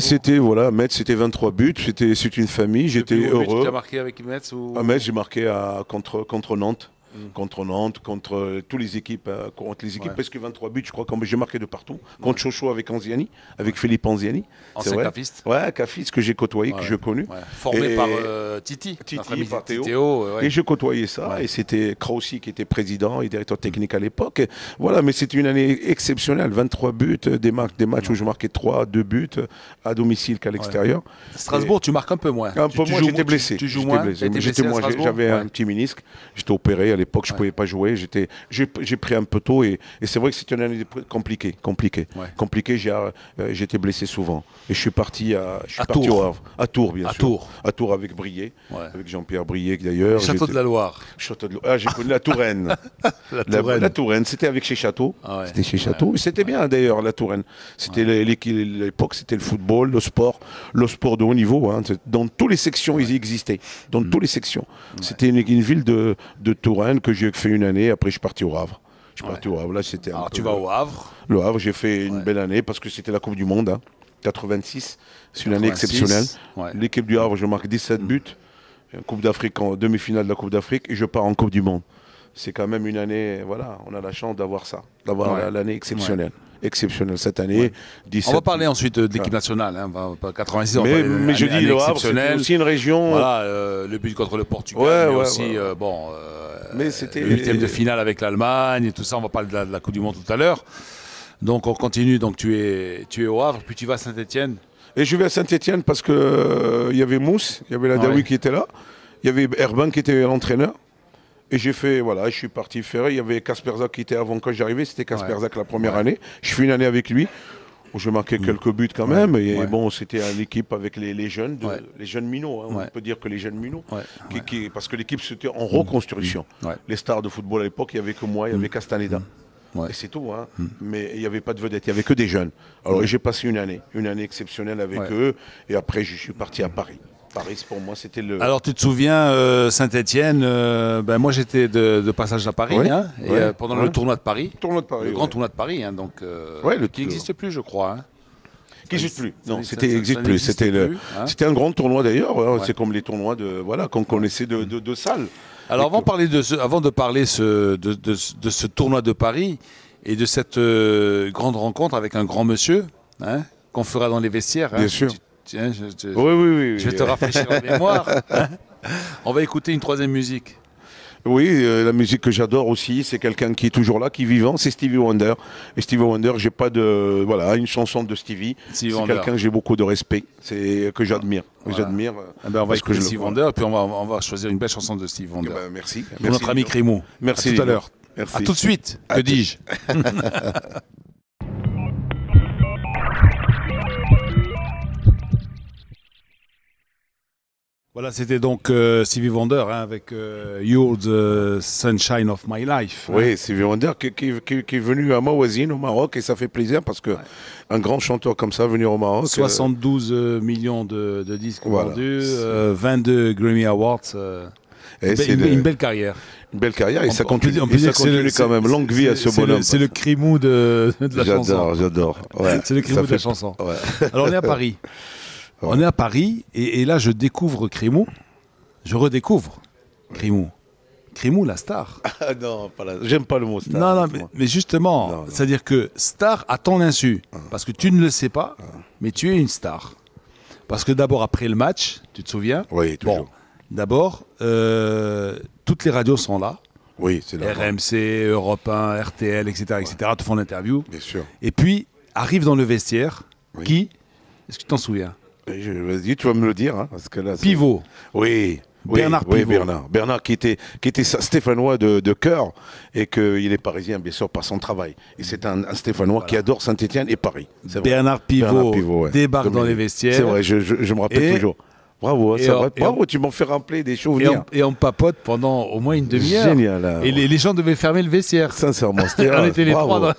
23 buts, c'est une famille, j'étais heureux. Tu as marqué avec Metz ou... À Metz, j'ai marqué contre Nantes. Contre Nantes, contre toutes les équipes, parce que 23 buts, je crois, comme j'ai marqué de partout. Contre Chocho avec Anziani, avec Philippe Anziani. Ancien cafiste. Cafiste que j'ai côtoyé, que j'ai connu. Formé par Titi, par Théo. Et je côtoyais ça. Et c'était Kraussi qui était président et directeur technique à l'époque. Voilà, mais c'était une année exceptionnelle. 23 buts, des matchs où je marquais 2 buts à domicile qu'à l'extérieur. Strasbourg, tu marques un peu moins. Un peu moins, j'étais blessé. Tu joues moins. J'avais un petit ménisque. J'étais opéré à l'époque, je ne pouvais pas jouer. J'ai pris un peu tôt et c'est vrai que c'était une année compliquée. J'étais blessé souvent. Et je suis parti au Havre. À Tours, bien sûr. À Tours avec Brié, avec Jean-Pierre Brié d'ailleurs. Château de la Loire. J'ai connu la Touraine. La Touraine, c'était avec chez Château. C'était chez Château. C'était bien d'ailleurs, la Touraine. C'était l'époque, c'était le football, le sport de haut niveau. Dans toutes les sections, ils existaient. Dans toutes les sections. C'était une ville de Touraine que j'ai fait une année. Après, je suis parti au Havre. Là, c'était. Alors, tu vas au Havre. Le Havre, j'ai fait une belle année parce que c'était la Coupe du Monde. 86. C'est une année exceptionnelle. L'équipe du Havre, je marque 17 buts. Coupe d'Afrique, en demi-finale de la Coupe d'Afrique. Et je pars en Coupe du Monde. C'est quand même une année. Voilà, on a la chance d'avoir ça. D'avoir l'année exceptionnelle. exceptionnel cette année. 17... On va parler ensuite de l'équipe nationale. Hein. On va 86, mais je dis le Havre, c'est aussi une région. Voilà, le but contre le Portugal, mais aussi mais c'était le huitième de finale avec l'Allemagne et tout ça. On va parler de la Coupe du Monde tout à l'heure. Donc on continue. Donc tu es au Havre, puis tu vas à Saint-Étienne. Et je vais à Saint-Étienne parce que il y avait Mousse, il y avait la Daoui qui était là, il y avait Erban qui était l'entraîneur. Et j'ai fait, voilà, je suis parti faire. Il y avait Kasper Zak qui était avant quand j'arrivais, c'était Kasper Zak la première année. Je fais une année avec lui, où je marquais quelques buts quand même. Et bon, c'était l'équipe avec les jeunes, les jeunes minots. Hein, on peut dire que les jeunes minots. Parce que l'équipe, c'était en reconstruction. Les stars de football à l'époque, il n'y avait que moi, il y avait Castaneda. Et c'est tout. Hein. Mais il n'y avait pas de vedette, il n'y avait que des jeunes. Alors j'ai passé une année exceptionnelle avec eux. Et après, je suis parti à Paris. Paris, pour moi, c'était le... Alors, tu te souviens, Saint-Étienne, moi, j'étais de passage à Paris, pendant le tournoi de Paris. Le grand tournoi de Paris, hein, donc, qui n'existe plus, je crois. Hein. Qui n'existe plus. Non, n'existe plus. C'était un grand tournoi, d'ailleurs. C'est comme les tournois qu'on connaissait de salles. Alors, avant de parler de ce tournoi de Paris et de cette grande rencontre avec un grand monsieur, hein, qu'on fera dans les vestiaires. Bien sûr. Tiens, oui. Je vais te rafraîchir la mémoire. Hein. On va écouter une troisième musique. Oui, la musique que j'adore aussi, c'est quelqu'un qui est toujours là, qui est vivant, c'est Stevie Wonder. Et Stevie Wonder, j'ai pas de... Voilà, une chanson de Stevie. C'est quelqu'un que j'ai beaucoup de respect, que j'admire. Voilà. J'admire. On va écouter Stevie Wonder, et puis on va choisir une belle chanson de Stevie Wonder. Merci. Pour notre ami Crémou. Merci. À tout à l'heure. Merci. À tout de suite, que dis-je. Voilà, c'était donc Stevie Wonder avec You're the Sunshine of My Life. Oui, Stevie Wonder qui est venu à Mawazine au Maroc et ça fait plaisir parce que un grand chanteur comme ça venir au Maroc. 72 millions de disques vendus, 22 Grammy Awards. Une belle carrière. Une belle carrière et ça continue quand même. Longue vie à ce bonhomme. C'est le Crémou de la chanson. J'adore. Ouais, c'est le Crémou de la chanson. Ouais. Alors on est à Paris. On est à Paris et là je découvre Crémou, je redécouvre Crémou. Crémou, la star. Ah non, j'aime pas le mot star. Non, mais justement, c'est-à-dire que star à ton insu, parce que tu ne le sais pas, mais tu es une star. Parce que d'abord après le match, tu te souviens? Oui, toujours. Bon, d'abord, toutes les radios sont là. Oui, c'est là. RMC, Europe 1, RTL, etc., te font l'interview. Bien sûr. Et puis arrive dans le vestiaire qui? Est-ce que tu t'en souviens? Vas-y, tu vas me le dire. Hein, parce que là, Pivot. Oui. Bernard Pivot. Bernard qui était stéphanois de cœur et qu'il est parisien, bien sûr, par son travail. Et c'est un stéphanois qui adore Saint-Étienne et Paris. Bernard Pivot débarque dans les vestiaires. C'est vrai, je me rappelle toujours. Bravo, c'est vrai. Bravo, tu m'en fais rappeler des souvenirs. Et on papote pendant au moins une demi-heure. Génial. Et les gens devaient fermer le vestiaire. Sincèrement, on était les trois.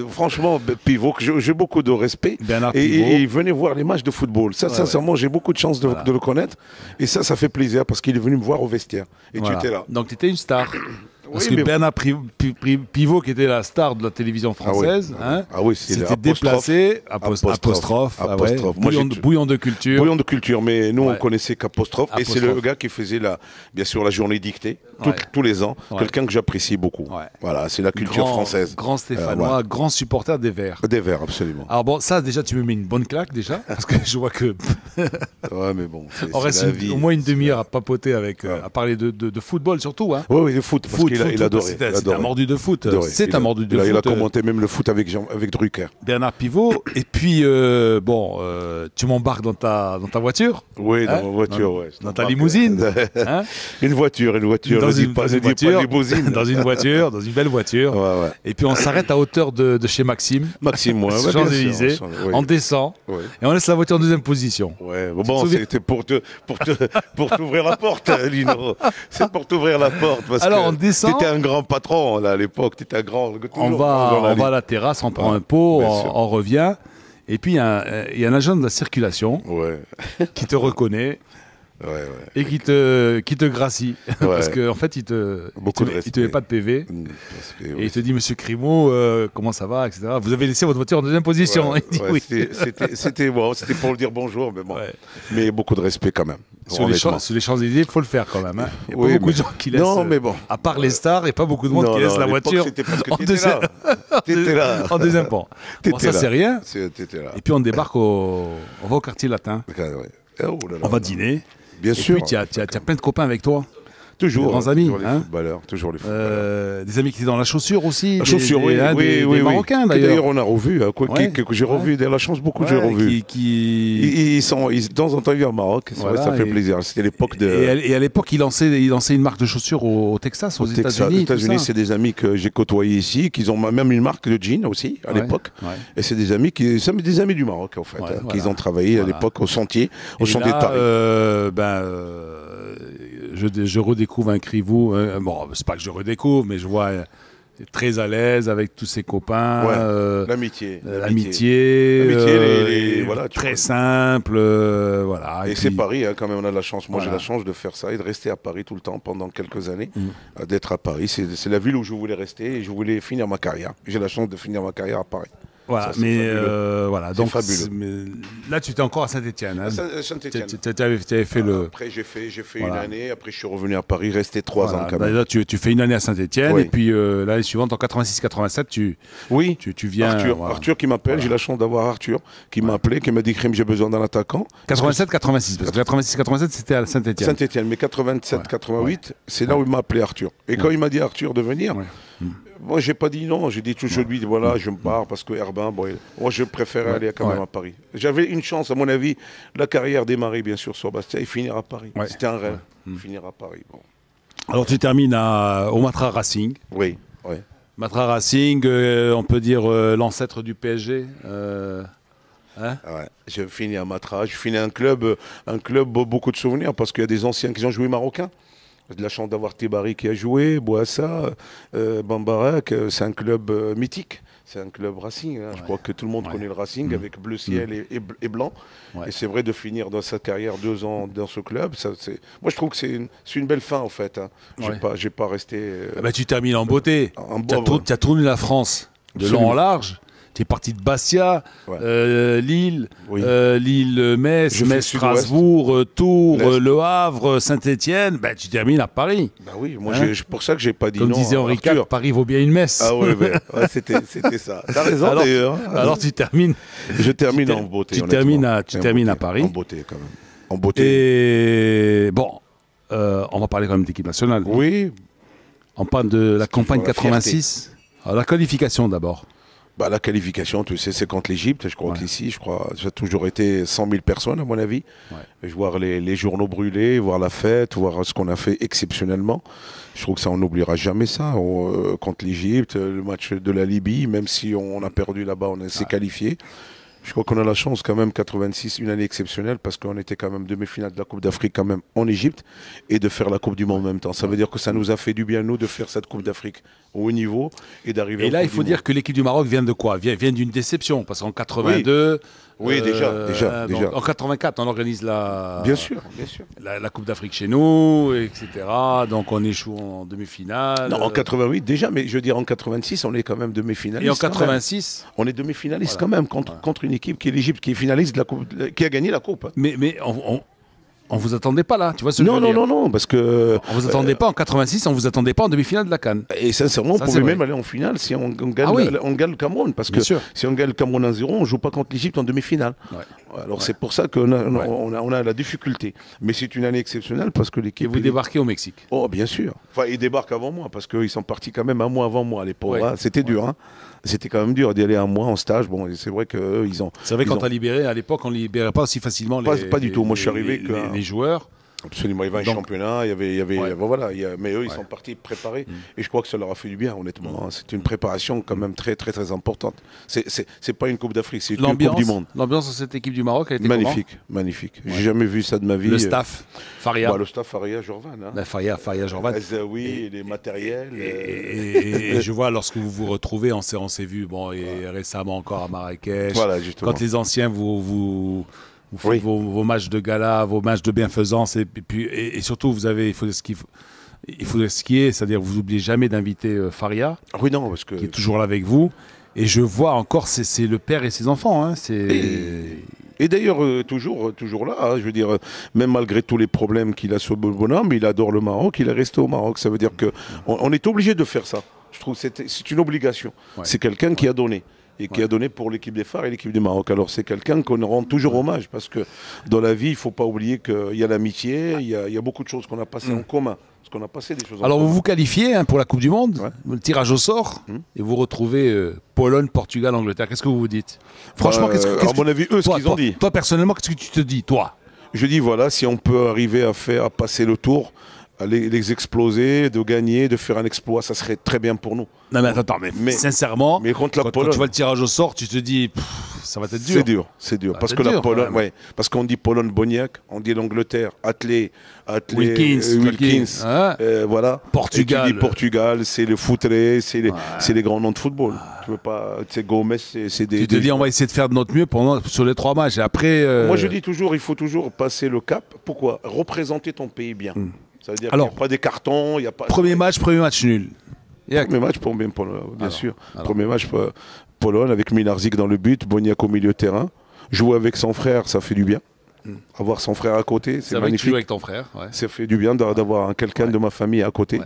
Franchement, Pivot, j'ai beaucoup de respect. Bernard Pivot. Et il venait voir les matchs de football. Ça, sincèrement, j'ai beaucoup de chance de le connaître. Et ça fait plaisir parce qu'il est venu me voir au vestiaire. Et tu étais là. Donc tu étais une star. Parce que Bernard Pivot, qui était la star de la télévision française, s'était déplacé, apostrophe, bouillon de culture. Bouillon de culture, mais nous on connaissait qu'apostrophe. Et c'est le gars qui faisait bien sûr la journée dictée, tous les ans. Quelqu'un que j'apprécie beaucoup. Voilà, c'est la culture française. Grand Stéphanois, grand supporter des Verts. Des Verts, absolument. Alors bon, ça déjà tu me mets une bonne claque déjà, parce que je vois que... Ouais, mais bon, on reste au moins une demi-heure à papoter à parler de football surtout. Oui, de foot. Il adorait. C'est un mordu de foot. C'est un mordu de foot. Il a commenté même le foot avec Drucker. Bernard Pivot. Et puis, tu m'embarques dans ta voiture. Oui, dans ma voiture, dans ta limousine. Une voiture. Dans une belle voiture. Ouais. Et puis, on s'arrête à hauteur de chez Maxime. Champs-Élysées. On descend. Et on laisse la voiture en deuxième position. Ouais, bon, c'était pour t'ouvrir la porte, Lino. C'est pour t'ouvrir la porte. Alors, on descend. T'étais un grand patron là, à l'époque, t'étais un grand. On va à la terrasse, on prend un pot, on revient. Et puis il y a un agent de la circulation qui te reconnaît et qui te gracie. Parce qu'en fait, il te met pas de PV. Et il te dit, Monsieur Crémou, comment ça va, etc. Vous avez laissé votre voiture en deuxième position. Il dit oui. C'était pour le dire bonjour, mais bon. Mais beaucoup de respect quand même. Sur les Champs-Élysées, il faut le faire quand même. Hein. Il n'y a Oui, pas beaucoup de gens qui laissent. Non, mais bon. À part les stars, il n'y a pas beaucoup de monde qui laisse la voiture C'était parce que en t'étais deuxième, là. T'étais là. en deuxième plan. Bon, ça, c'est rien. T'étais là. Et puis, on débarque on va au quartier latin. Ouais. Oh là là. On va dîner. Bien et sûr. puis, tu as plein de copains avec toi. Toujours. Des grands amis. Toujours les hein. footballeurs. Toujours les footballeurs. Des amis qui étaient dans la chaussure aussi. La chaussure, oui. Des Marocains, Que d'ailleurs. on a revu. Que j'ai revu. La chance, beaucoup, j'ai revu. Ils sont, de temps en temps, ils viennent au Maroc. Voilà, ça fait plaisir. C'était l'époque de. Et à l'époque, il lançait une marque de chaussures au Texas, aux États-Unis. Aux États-Unis, c'est des amis que j'ai côtoyés ici, qui ont même une marque de jeans aussi, à l'époque. Ouais. Et c'est des amis des amis du Maroc, en fait, qui ont travaillé à l'époque au Sentier de Paris. Je redécouvre un Crivou. Bon, c'est pas que je redécouvre, mais je vois très à l'aise avec tous ses copains. L'amitié. Voilà, très simple. Voilà. Et c'est Paris, hein, quand même, on a de la chance. Moi, j'ai la chance de faire ça et de rester à Paris tout le temps pendant quelques années. D'être à Paris. C'est la ville où je voulais rester et je voulais finir ma carrière. J'ai la chance de finir ma carrière à Paris. Voilà, ça, voilà. Donc, là, tu étais encore à Saint-Étienne. Hein. Saint-Étienne. Tu avais fait le. Après, j'ai fait une année. Après, je suis revenu à Paris, resté 3 ans quand même. Là, tu fais une année à Saint-Étienne. Et puis, l'année suivante, en 86-87, tu viens. Arthur qui m'appelle. J'ai la chance d'avoir Arthur qui m'a appelé, qui m'a dit Crime, j'ai besoin d'un attaquant. 87-86, parce que 86-87, c'était à Saint-Étienne. Saint-Étienne, mais 87-88, c'est là où il m'a appelé Arthur. Et quand il m'a dit Arthur de venir. Moi, j'ai pas dit non. J'ai dit toujours lui, voilà, je me pars parce que Herbin, moi, je préfère aller quand même à Paris. J'avais une chance, à mon avis, la carrière démarrer, bien sûr, sur Bastia et finir à Paris. C'était un rêve, finir à Paris. Bon. Alors, tu termines au Matra Racing. Oui. Matra Racing, on peut dire l'ancêtre du PSG. Je finis à Matra. Je finis un club, beaucoup de souvenirs parce qu'il y a des anciens qui ont joué marocains. J'ai de la chance d'avoir Tébari qui a joué, Boassa, Bambarak. C'est un club mythique. C'est un club Racing. Hein. Je crois que tout le monde connaît le Racing avec bleu ciel et blanc. Et c'est vrai de finir dans sa carrière 2 ans dans ce club. Moi, je trouve que c'est une belle fin, en fait. Hein. J'ai pas resté. Tu termines en beauté. Tu as tourné la France de long en large. Tu es parti de Bastia, Lille, Metz, Strasbourg, Tours, Le Havre, Saint-Étienne. Tu termines à Paris. Oui, moi c'est pour ça que j'ai pas dit Comme non. Comme disait Henri IV, Paris vaut bien une messe. Ah oui, c'était ça. T'as raison d'ailleurs. Alors tu termines. Je termine en beauté. Tu termines à Paris. En beauté quand même. En beauté. Et bon, on va parler quand même d'équipe nationale. Oui. On parle de la campagne 86. Alors la qualification d'abord. La qualification, tu sais, c'est contre l'Égypte. Je crois qu'ici, ça a toujours été 100 000 personnes, à mon avis. Voir les journaux brûlés, voir la fête, voir ce qu'on a fait exceptionnellement. Je trouve que ça, on n'oubliera jamais ça. Contre l'Égypte, le match de la Libye, même si on a perdu là-bas, on s'est qualifié. Je crois qu'on a la chance quand même, 86, une année exceptionnelle, parce qu'on était quand même demi-finale de la Coupe d'Afrique quand même en Égypte, et de faire la Coupe du Monde en même temps. Ça veut dire que ça nous a fait du bien, nous, de faire cette Coupe d'Afrique au haut niveau et d'arriver. Et là, il faut dire que l'équipe du Maroc vient de quoi ? Vient d'une déception, parce qu'en 82... Oui, déjà. En 84, on organise bien sûr. La Coupe d'Afrique chez nous, etc. Donc on échoue en demi-finale. Non, en 88 déjà, mais je veux dire en 86, on est quand même demi-finaliste. Et en 86, on est demi-finaliste quand même contre une équipe qui est l'Égypte, qui est finaliste de la coupe, qui a gagné la coupe. Mais on vous attendait pas là, tu vois ce que je veux dire ? Non, parce que... On vous attendait pas en 86, on vous attendait pas en demi-finale de la CAN. Et sincèrement, on pouvait même aller en finale si on gagne, on gagne le Cameroun. Parce que si on gagne le Cameroun 1-0, on ne joue pas contre l'Égypte en demi-finale. Alors c'est pour ça qu'on a la difficulté. Mais c'est une année exceptionnelle parce que l'équipe... Et vous débarquez au Mexique ? Oh, bien sûr. Enfin, ils débarquent avant moi parce qu'ils sont partis quand même un mois avant moi, les pauvres. C'était dur, hein. C'était quand même dur d'y aller un mois en stage. Bon, c'est vrai qu'eux, ils ont... C'est vrai quand t'as libéré, à l'époque, on ne libérait pas aussi facilement pas du tout. Moi, je suis arrivé les joueurs. Absolument, il y avait un championnat, mais eux, ils sont partis préparés. Et je crois que ça leur a fait du bien, honnêtement. C'est une préparation quand même très, très, très importante. C'est pas une Coupe d'Afrique, c'est une Coupe du Monde. L'ambiance de cette équipe du Maroc a été magnifique. J'ai jamais vu ça de ma vie. Le staff, Faria. Le staff, Faria, Jorvan. Hein. Faria, Jorvan. Les matériels. Et je vois, lorsque vous vous retrouvez, on s'est vu, et récemment encore à Marrakech. Voilà, justement. Quand les anciens vous faites vos matchs de gala, vos matchs de bienfaisance, et surtout, il faut skier, c'est-à-dire vous n'oubliez jamais d'inviter Faria, oui, non, parce que... qui est toujours là avec vous. Et je vois encore, c'est le père et ses enfants. Hein, Et d'ailleurs, toujours là, hein, je veux dire, même malgré tous les problèmes qu'il a sur le bonhomme, il adore le Maroc, il est resté au Maroc. Ça veut dire qu'on est obligé de faire ça. Je trouve que c'est une obligation. Ouais. C'est quelqu'un qui a donné. Et qui a donné pour l'équipe des phares et l'équipe du Maroc. Alors c'est quelqu'un qu'on rend toujours hommage, parce que dans la vie, il ne faut pas oublier qu'il y a l'amitié, il y a beaucoup de choses qu'on a passées en commun. Parce qu'on a passé des choses en Alors commun. vous vous qualifiez pour la Coupe du Monde, Ouais. le tirage au sort, et vous retrouvez Pologne, Portugal, Angleterre. Qu'est-ce que vous vous dites? Franchement, à mon avis, eux, ce qu'ils ont dit. Toi, personnellement, qu'est-ce que tu te dis, toi? Je dis, voilà, si on peut arriver à passer le tour, à les exploser, de gagner, de faire un exploit, ça serait très bien pour nous. Non mais attends, mais sincèrement, mais contre la quand Pologne, tu vois le tirage au sort, tu te dis, ça va être dur. C'est dur. Ah, Parce c'est que la dur, Pologne, quand même. ouais, parce qu'on dit Pologne-Boniac, on dit l'Angleterre, Wilkins, hein. Voilà. Portugal. Et tu dis Portugal, c'est le footré, c'est les grands noms de football. Tu veux pas, tu sais, Gomez, c'est des. Tu te dis, on va essayer de faire de notre mieux sur les 3 matchs. Et après. Moi, je dis toujours, il faut toujours passer le cap. Pourquoi? Représenter ton pays bien. Ça veut dire qu'il n'y a pas des cartons, il n'y a pas. Premier match nul. Premier match pour bien sûr. Premier match Pologne avec Minarzik dans le but, Boniak au milieu de terrain. Jouer avec son frère, ça fait du bien. Avoir son frère à côté, c'est vrai que tu magnifique. joues avec ton frère. Ouais. Ça fait du bien d'avoir quelqu'un de ma famille à côté. Ouais.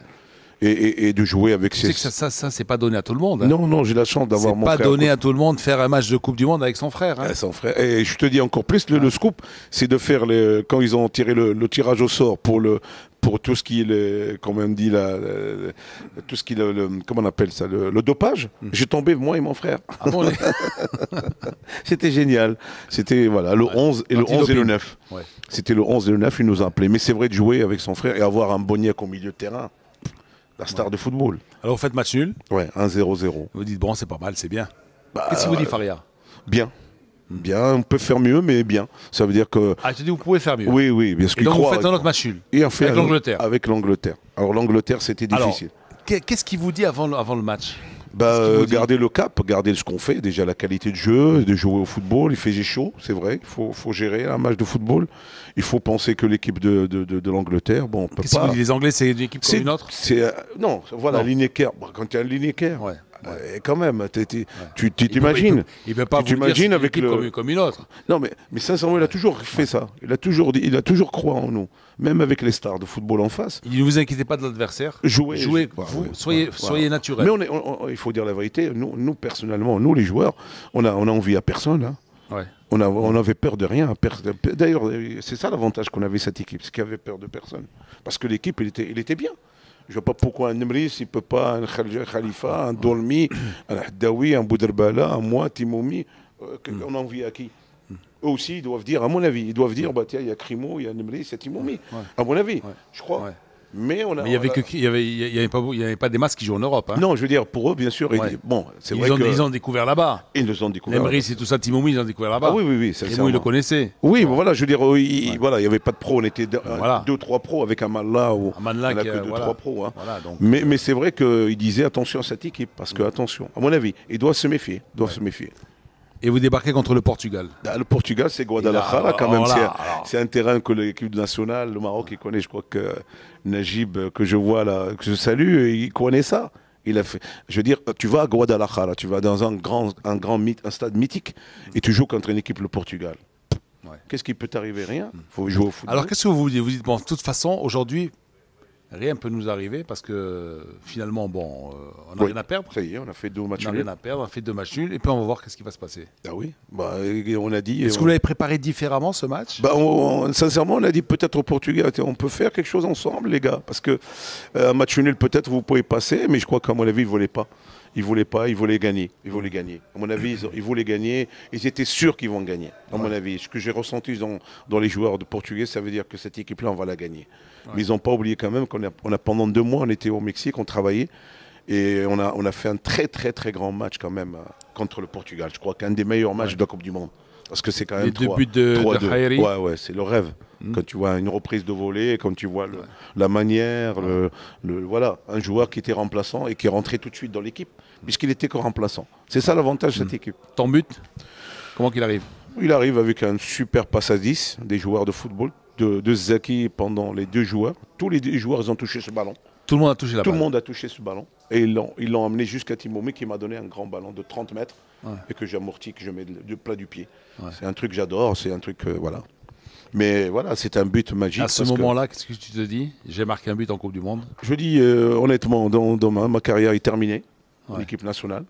Et de jouer avec Tu sais que ça c'est pas donné à tout le monde. Hein. Non, j'ai la chance d'avoir mon frère. C'est pas donné à tout le monde de faire un match de Coupe du Monde avec son frère. Hein. Son frère. Et je te dis encore plus, le scoop, c'est de faire quand ils ont tiré le tirage au sort pour tout ce qui est, comment on dit, tout ce qui est, comment on appelle ça, le dopage. J'ai tombé, moi et mon frère. Ah bon, C'était génial. C'était, voilà, le 11 et le 11 et le 9. Ouais. C'était le 11 et le 9, il nous a appelés. Mais c'est vrai de jouer avec son frère et avoir un Boniek au milieu de terrain. La star de football. Alors vous faites match nul. Ouais, 1-0-0. Vous dites, bon, c'est pas mal, c'est bien. Qu'est-ce que vous dit, Faria? Bien. Bien, on peut faire mieux, mais bien. Ça veut dire que. Ah, tu dis, vous pouvez faire mieux. Oui, bien sûr. Et donc vous faites un autre match nul. Et on fait avec l'Angleterre. Avec l'Angleterre. Alors l'Angleterre, c'était difficile. Alors, qu'est-ce qu'il vous dit avant le match? Garder le cap, garder ce qu'on fait, déjà la qualité de jeu, de jouer au football. Il faisait chaud, c'est vrai, il faut gérer un match de football. Il faut penser que l'équipe de l'Angleterre, bon, on peut Qu'est-ce pas. que vous dites, les Anglais, c'est une équipe comme une autre? Non, voilà, Lineker. Quand tu as un Lineker, quand même, tu t'imagines. Il ne peut pas vous dire c'est une équipe comme une autre. Non, mais sincèrement, il a toujours fait ça. Il a toujours cru en nous. Même avec les stars de football en face. Ne vous inquiétez pas de l'adversaire. Jouez. Soyez naturel. Mais il faut dire la vérité. Nous personnellement, nous les joueurs, on a envie à personne. Hein. Ouais. On avait peur de rien. D'ailleurs, c'est ça l'avantage qu'on avait cette équipe, c'est qu'il avait peur de personne. Parce que l'équipe, il était bien. Je ne vois pas pourquoi un Nemris, il ne peut pas, un Khalifa, un Dolmi, un Haddaoui, un Bouderbala, un moi, Timoumi, on a envie à qui? Eux aussi, ils doivent dire, à mon avis, tiens, il y a Crimo, il y a Nemris, il y a Timoumi. À mon avis, je crois. Ouais. Mais il n'y avait pas des masses qui jouent en Europe. Hein. Non, je veux dire, pour eux, bien sûr. Bon, c'est vrai ils ont découvert là-bas. Ils nous ont découvert. Nemris et tout ça, Timoumi, ils ont découvert là-bas. Ah oui. Crimo, ils le connaissaient. Oui, mais voilà, je veux dire, il n'y avait pas de pros. On était 2-3 pros avec Amanla. On n'a que 2-3 pros. Hein. Voilà, donc, mais c'est vrai qu'il disait attention à cette équipe. Parce que, attention, à mon avis, il doit se méfier. Et vous débarquez contre le Portugal. Le Portugal, c'est Guadalajara quand même. C'est un terrain que l'équipe nationale, le Maroc, il connaît. Je crois que Najib, que je vois là, que je salue, il connaît ça. Il a fait. Je veux dire, tu vas à Guadalajara, tu vas dans un stade mythique, et tu joues contre une équipe, le Portugal. Ouais. Qu'est-ce qui peut t'arriver? Rien. Il faut jouer au football. Alors qu'est-ce que vous dites? Vous dites, bon, de toute façon, aujourd'hui, rien ne peut nous arriver parce que finalement, bon, on n'a rien à perdre. Ça y est, on a fait 2 matchs nuls. On n'a rien à perdre, on a fait 2 matchs nuls et puis on va voir qu'est-ce qui va se passer. Ah oui, on a dit. Est-ce que vous l'avez préparé différemment ce match? Sincèrement, on a dit peut-être au Portugal, on peut faire quelque chose ensemble, les gars, parce que un match nul peut-être vous pouvez passer, mais je crois qu'à mon avis ils voulaient pas. Ils voulaient gagner. À mon avis, ils voulaient gagner. Ils étaient sûrs qu'ils vont gagner. À mon avis, ce que j'ai ressenti dans les joueurs de Portugais, ça veut dire que cette équipe-là, on va la gagner. Ouais. Mais ils n'ont pas oublié quand même qu'on a pendant 2 mois, on était au Mexique, on travaillait. Et on a fait un très, très, très grand match quand même contre le Portugal. Je crois qu'un des meilleurs matchs de la Coupe du Monde. Parce que c'est quand même 2 buts de Khairi. Ouais, c'est le rêve. Quand tu vois une reprise de volée, quand tu vois la manière, voilà, un joueur qui était remplaçant et qui est rentré tout de suite dans l'équipe, puisqu'il était que remplaçant. C'est ça l'avantage de cette équipe. Ton but, comment qu'il arrive? Il arrive avec un super passe à 10 des joueurs de football, de Zaki pendant les 2 joueurs. Tous les 2 joueurs, ils ont touché ce ballon. Tout le monde a touché la Tout balle. le monde a touché ce ballon. Et ils l'ont amené jusqu'à Timomé qui m'a donné un grand ballon de 30 mètres et que j'amortis, que je mets du plat du pied. Ouais. C'est un truc que j'adore, c'est un truc, voilà. Mais voilà, c'est un but magique. À ce moment-là, qu'est-ce que tu te dis? J'ai marqué un but en Coupe du Monde. Je dis honnêtement, dans ma carrière est terminée en équipe nationale.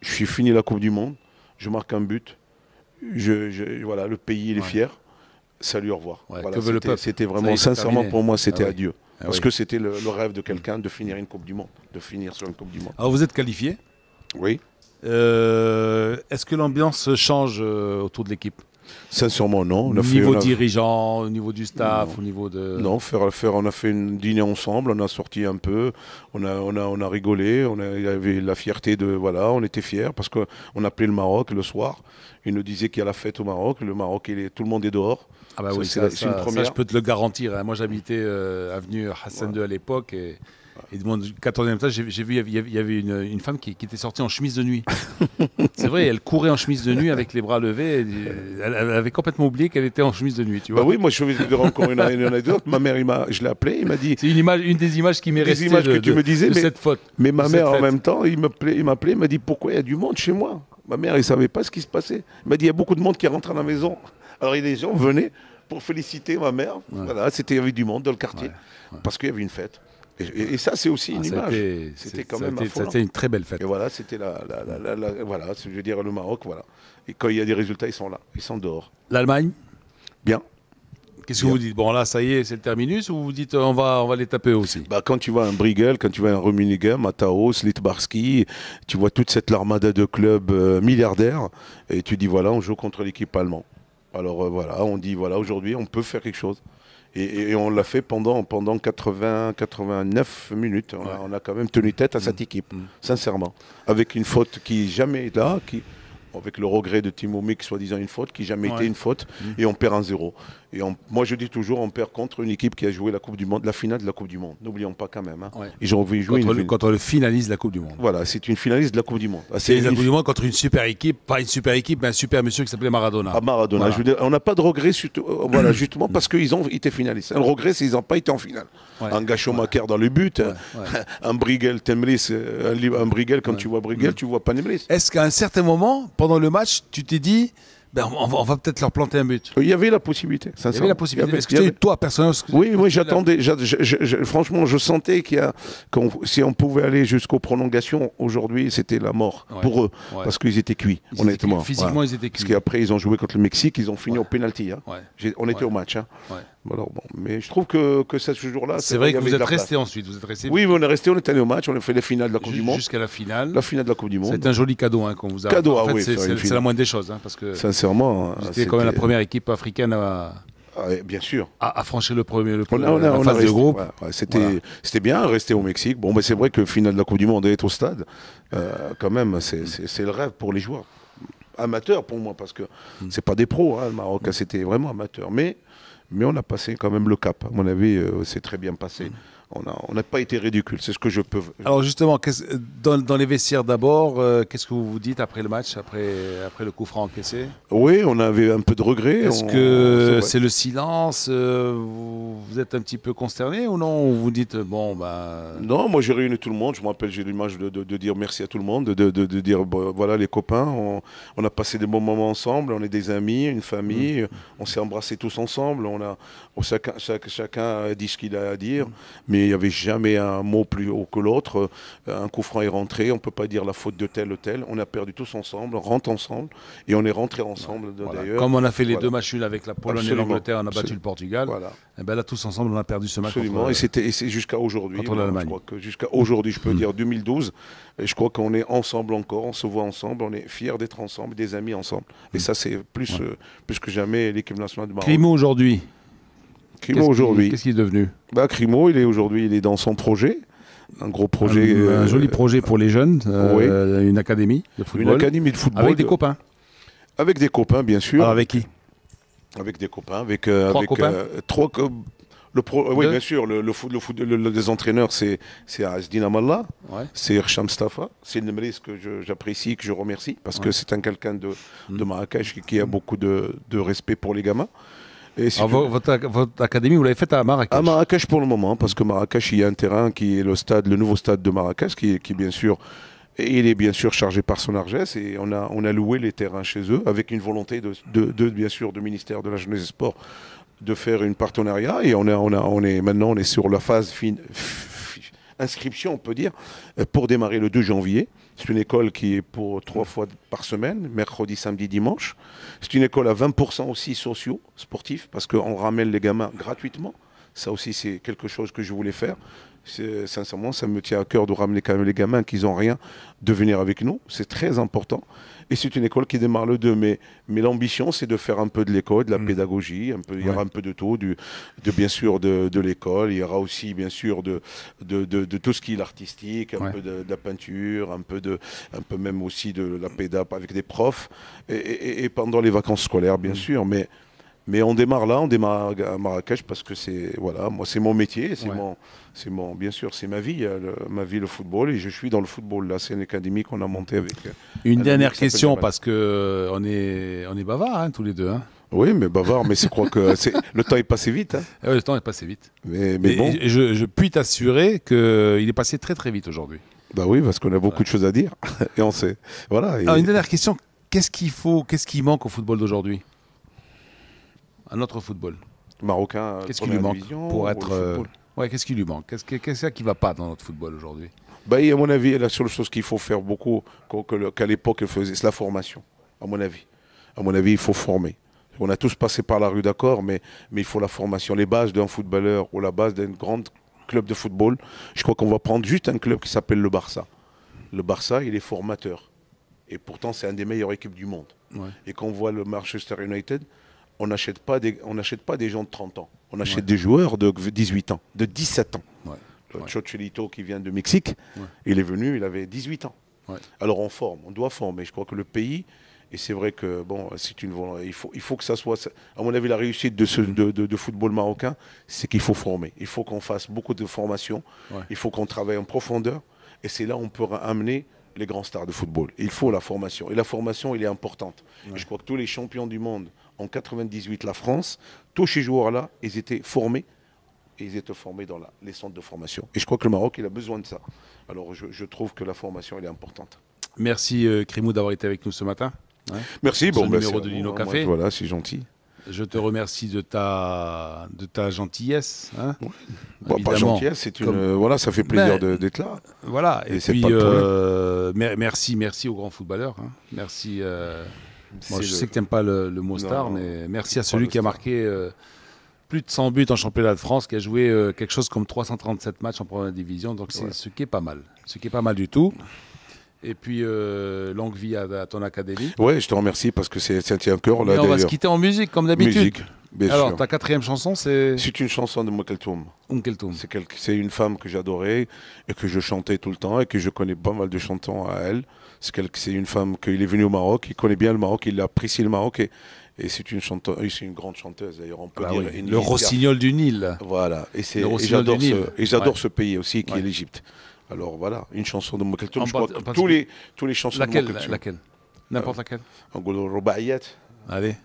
Je suis fini la Coupe du Monde, je marque un but. Voilà, le pays il est fier. Salut, au revoir. Ouais, voilà, c'était vraiment, sincèrement, pour moi, c'était adieu. Parce que c'était le rêve de quelqu'un de finir une Coupe du Monde, de finir sur une Coupe du Monde. Alors vous êtes qualifié. Oui. Est-ce que l'ambiance change autour de l'équipe? Sincèrement, non. Au niveau dirigeant, au niveau du staff, non. Au niveau de... Non, on a fait une dîner ensemble, on a sorti un peu, on a rigolé, il y avait la fierté de... Voilà, on était fiers parce qu'on appelait le Maroc le soir. Il nous disait qu'il y a la fête au Maroc. Le Maroc, tout le monde est dehors. Ah bah oui, c'est une première. Ça, je peux te le garantir. Hein. Moi, j'habitais avenue Hassan II à l'époque et de mon 14e étage, j'ai vu, il y avait une femme qui était sortie en chemise de nuit. C'est vrai, elle courait en chemise de nuit avec les bras levés. Elle avait complètement oublié qu'elle était en chemise de nuit. Tu vois. Bah oui, moi je vais dire encore une anecdote. Ma mère, je l'ai appelé, il m'a dit. C'est une des images qui m'est restée que tu me disais, cette faute. Mais ma mère, en même temps, il m'a appelé, il m'a dit pourquoi il y a du monde chez moi. Ma mère, elle ne savait pas ce qui se passait. Il m'a dit il y a beaucoup de monde qui rentre à la maison. Alors les gens venaient pour féliciter ma mère. Ouais. Voilà, il y avait du monde dans le quartier parce qu'il y avait une fête. Et ça, c'est aussi une image. C'était quand même affolant. C'était une très belle fête. Et voilà, c'était voilà, je veux dire, le Maroc, voilà. Et quand il y a des résultats, ils sont là, ils sont dehors. L'Allemagne? Bien. Qu'est-ce que vous dites? Bon, là, ça y est, c'est le terminus, ou vous dites on va les taper aussi? Bah, quand tu vois un Briegel, quand tu vois un Rummenigge, Mataos, Litbarski, tu vois toute cette armada de clubs milliardaires, et tu dis voilà, on joue contre l'équipe allemande. Alors voilà, on dit voilà, aujourd'hui, on peut faire quelque chose. Et on l'a fait pendant 89 minutes. On a quand même tenu tête à cette équipe, sincèrement. Avec une faute qui jamais est là, avec le regret de Timomé, soi-disant une faute, qui jamais été une faute, et on perd 1-0. Et moi, je dis toujours, on perd contre une équipe qui a joué la Coupe du Monde, la finale de la Coupe du Monde. N'oublions pas quand même. Hein. Ouais. Ils ont joué contre le finaliste de la Coupe du Monde. Voilà, c'est une finaliste de la Coupe du Monde. C'est la Coupe du Monde contre une super équipe, pas une super équipe, mais un super monsieur qui s'appelait Maradona. Ah, Maradona. Voilà. Je veux dire, on n'a pas de regret, voilà, justement parce qu'ils ont été finalistes. Le regret, c'est qu'ils n'ont pas été en finale. Ouais. Un Gachomaker dans le but, un Briegel, Temlis, un Briegel, quand tu vois Briegel, tu vois pas Temlis. Est-ce qu'à un certain moment, pendant le match, tu t'es dit... Ben, on va peut-être leur planter un but. Il y avait la possibilité. Il y avait la possibilité. Est-ce que toi, personnellement... Oui, j'attendais. Franchement, je sentais si on pouvait aller jusqu'aux prolongations, aujourd'hui, c'était la mort pour eux. Ouais. Parce qu'ils étaient cuits, honnêtement. Physiquement, ils étaient cuits. Parce qu'après, ils ont joué contre le Mexique, ils ont fini au pénalty. Hein. On était au match. Hein. Alors, bon, mais je trouve que ce jour-là... C'est vrai que vous êtes resté ensuite. Vous êtes resté... Oui, mais on est resté, on est allé au match, on a fait les finales de la Coupe du Monde. Jusqu'à la finale. La finale de la Coupe du Monde. C'est un joli cadeau qu'on vous a... Cadeau, en fait, oui. C'est la moindre des choses. Hein, parce que sincèrement... C'était quand même la première équipe africaine à bien sûr. À franchir la phase de groupe. C'était bien, rester au Mexique. Bon, c'est vrai que le final de la Coupe du Monde, être au stade, quand même, c'est le rêve pour les joueurs. Amateurs pour moi, parce que c'est pas des pros, hein, le Maroc, c'était vraiment amateur. Mais on a passé quand même le cap. À mon avis, c'est très bien passé. On n'a pas été ridicule, c'est ce que je peux... Alors justement, dans les vestiaires d'abord, qu'est-ce que vous vous dites après le match, après le coup franc encaissé? Oui, on avait un peu de regret. Est-ce que c'est le silence? Vous êtes un petit peu consterné ou non? Ou vous dites, bon, bah... Non, moi j'ai réuni tout le monde. Je me rappelle, j'ai l'image de dire merci à tout le monde, de dire, voilà les copains, on a passé des bons moments ensemble, on est des amis, une famille, on s'est embrassés tous ensemble, chacun a dit ce qu'il a à dire, mais il n'y avait jamais un mot plus haut que l'autre. Un coup franc est rentré, on ne peut pas dire la faute de tel ou tel. On a perdu tous ensemble, on rentre ensemble et on est rentré ensemble d'ailleurs. Comme on a fait les deux matchs avec la Pologne et l'Angleterre, on a battu le Portugal. Et ben là, tous ensemble, on a perdu ce match. Absolument, et c'est jusqu'à aujourd'hui. Contre l'Allemagne. Je crois que jusqu'à aujourd'hui, je peux dire 2012, et je crois qu'on est ensemble encore, on se voit ensemble, on est fiers d'être ensemble, des amis ensemble. Et ça, c'est plus que jamais l'équipe nationale de Maroc. Crimo aujourd'hui. Qu'est-ce qu'il est devenu? Crimo, il est dans son projet. Un gros projet. Un joli projet pour les jeunes. Une académie de football. Une académie de football. Avec des copains. Avec des copains, bien sûr. Alors avec qui? Avec des copains. Trois copains. Oui, bien sûr. Les entraîneurs, c'est Azdin Amallah, c'est Hicham Stafa, c'est Nemris que j'apprécie, que je remercie, parce que c'est quelqu'un de Marrakech qui a beaucoup de respect pour les gamins. Et si Alors, votre académie, vous l'avez faite à Marrakech? à Marrakech pour le moment, parce que Marrakech, il y a un terrain qui est le nouveau stade de Marrakech, qui bien sûr, et il est bien sûr chargé par Sonarges, et on a loué les terrains chez eux avec une volonté bien sûr, du ministère de la Jeunesse et Sport de faire une partenariat, et maintenant on est sur la phase inscription, on peut dire, pour démarrer le 2 janvier. C'est une école qui est pour 3 fois par semaine, mercredi, samedi, dimanche. C'est une école à 20% aussi sociaux, sportifs, parce qu'on ramène les gamins gratuitement. Ça aussi, c'est quelque chose que je voulais faire. Sincèrement, ça me tient à cœur de ramener quand même les gamins qui n'ont rien, de venir avec nous. C'est très important. Et c'est une école qui démarre le 2 mai. Mais l'ambition, c'est de faire un peu de l'école, de la pédagogie. Il y aura un peu de tout, bien sûr de l'école. Il y aura aussi, bien sûr, de tout ce qui est l'artistique, un peu de la peinture, un peu même aussi de la péda avec des profs. Et pendant les vacances scolaires, bien sûr. Mais on démarre là, on démarre à Marrakech parce que moi c'est mon métier, bien sûr c'est ma vie, le football, et je suis dans le football là. C'est une académie qu'on a montée avec. Une dernière question parce que on est bavards tous les deux. Hein. Oui, mais bavard, mais je crois que le temps est passé vite. Hein. Oui, le temps est passé vite. Mais bon. Je puis t'assurer qu'il est passé très très vite aujourd'hui. Bah oui, parce qu'on a beaucoup de choses à dire et on sait. Voilà. Alors, une dernière question, qu'est-ce qui manque au football d'aujourd'hui? À notre football marocain, qu'est-ce qui lui manque pour être qu'est-ce qui lui manque, qu'est-ce qui va pas dans notre football aujourd'hui? À mon avis, la seule chose qu'il faut faire beaucoup qu'à l'époque il faisait, c'est la formation. À mon avis, il faut former. On a tous passé par la rue, d'accord, mais il faut la formation, les bases d'un footballeur ou la base d'un grand club de football. Je crois qu'on va prendre juste un club qui s'appelle le Barça. Le Barça, il est formateur, et pourtant c'est une des meilleures équipes du monde. Et quand on voit le Manchester United, on n'achète pas des gens de 30 ans. On achète des joueurs de 18 ans, de 17 ans. Chochelito qui vient de Mexique, il est venu, il avait 18 ans. Alors on forme, on doit former. Je crois que le pays, et c'est vrai que il faut que ça soit, à mon avis, la réussite de football marocain, c'est qu'il faut former. Il faut qu'on fasse beaucoup de formation, il faut qu'on travaille en profondeur, et c'est là où on peut amener les grands stars de football. Il faut la formation, et la formation, elle est importante. Et je crois que tous les champions du monde, en 98, la France, tous ces joueurs-là, ils étaient formés, et ils étaient formés dans les centres de formation. Et je crois que le Maroc, il a besoin de ça. Alors je trouve que la formation, elle est importante. Merci Krimou d'avoir été avec nous ce matin. Merci. Bon, numéro de Lino Café. Voilà, c'est gentil. Je te remercie de ta gentillesse. Hein, pas gentillesse, c'est voilà, ça fait plaisir d'être là. Voilà. Et puis merci aux grands footballeurs. Hein. Merci. Je sais que tu n'aimes pas le mot star, mais merci à celui qui a marqué plus de 100 buts en championnat de France, qui a joué quelque chose comme 337 matchs en première division. Donc c'est ce qui est pas mal. Ce qui est pas mal du tout. Et puis, longue vie à ton académie. Oui, je te remercie parce que ça tient à cœur. On va se quitter en musique, comme d'habitude. Musique, bien sûr. Alors, ta 4e chanson, c'est... C'est une chanson de Mokeltoum. Mokeltoum. C'est une femme que j'adorais et que je chantais tout le temps et que je connais pas mal de chantants à elle. C'est une femme qu'il est venu au Maroc, il connaît bien le Maroc, il apprécie le Maroc et c'est une grande chanteuse d'ailleurs, on peut dire. Le rossignol du Nil. Voilà, et j'adore ce pays aussi qui est l'Égypte. Alors voilà, une chanson de Mokeltoum. Je crois que tous les chansons de Mokeltoum. Laquelle? N'importe laquelle. Robaïat. Allez,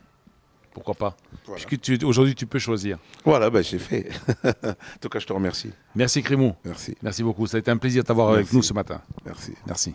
pourquoi pas. Voilà. Puisque aujourd'hui tu peux choisir. Voilà, j'ai fait. En tout cas, je te remercie. Merci Krimou. Merci. Merci beaucoup. Ça a été un plaisir de t'avoir avec nous ce matin. Merci. Merci.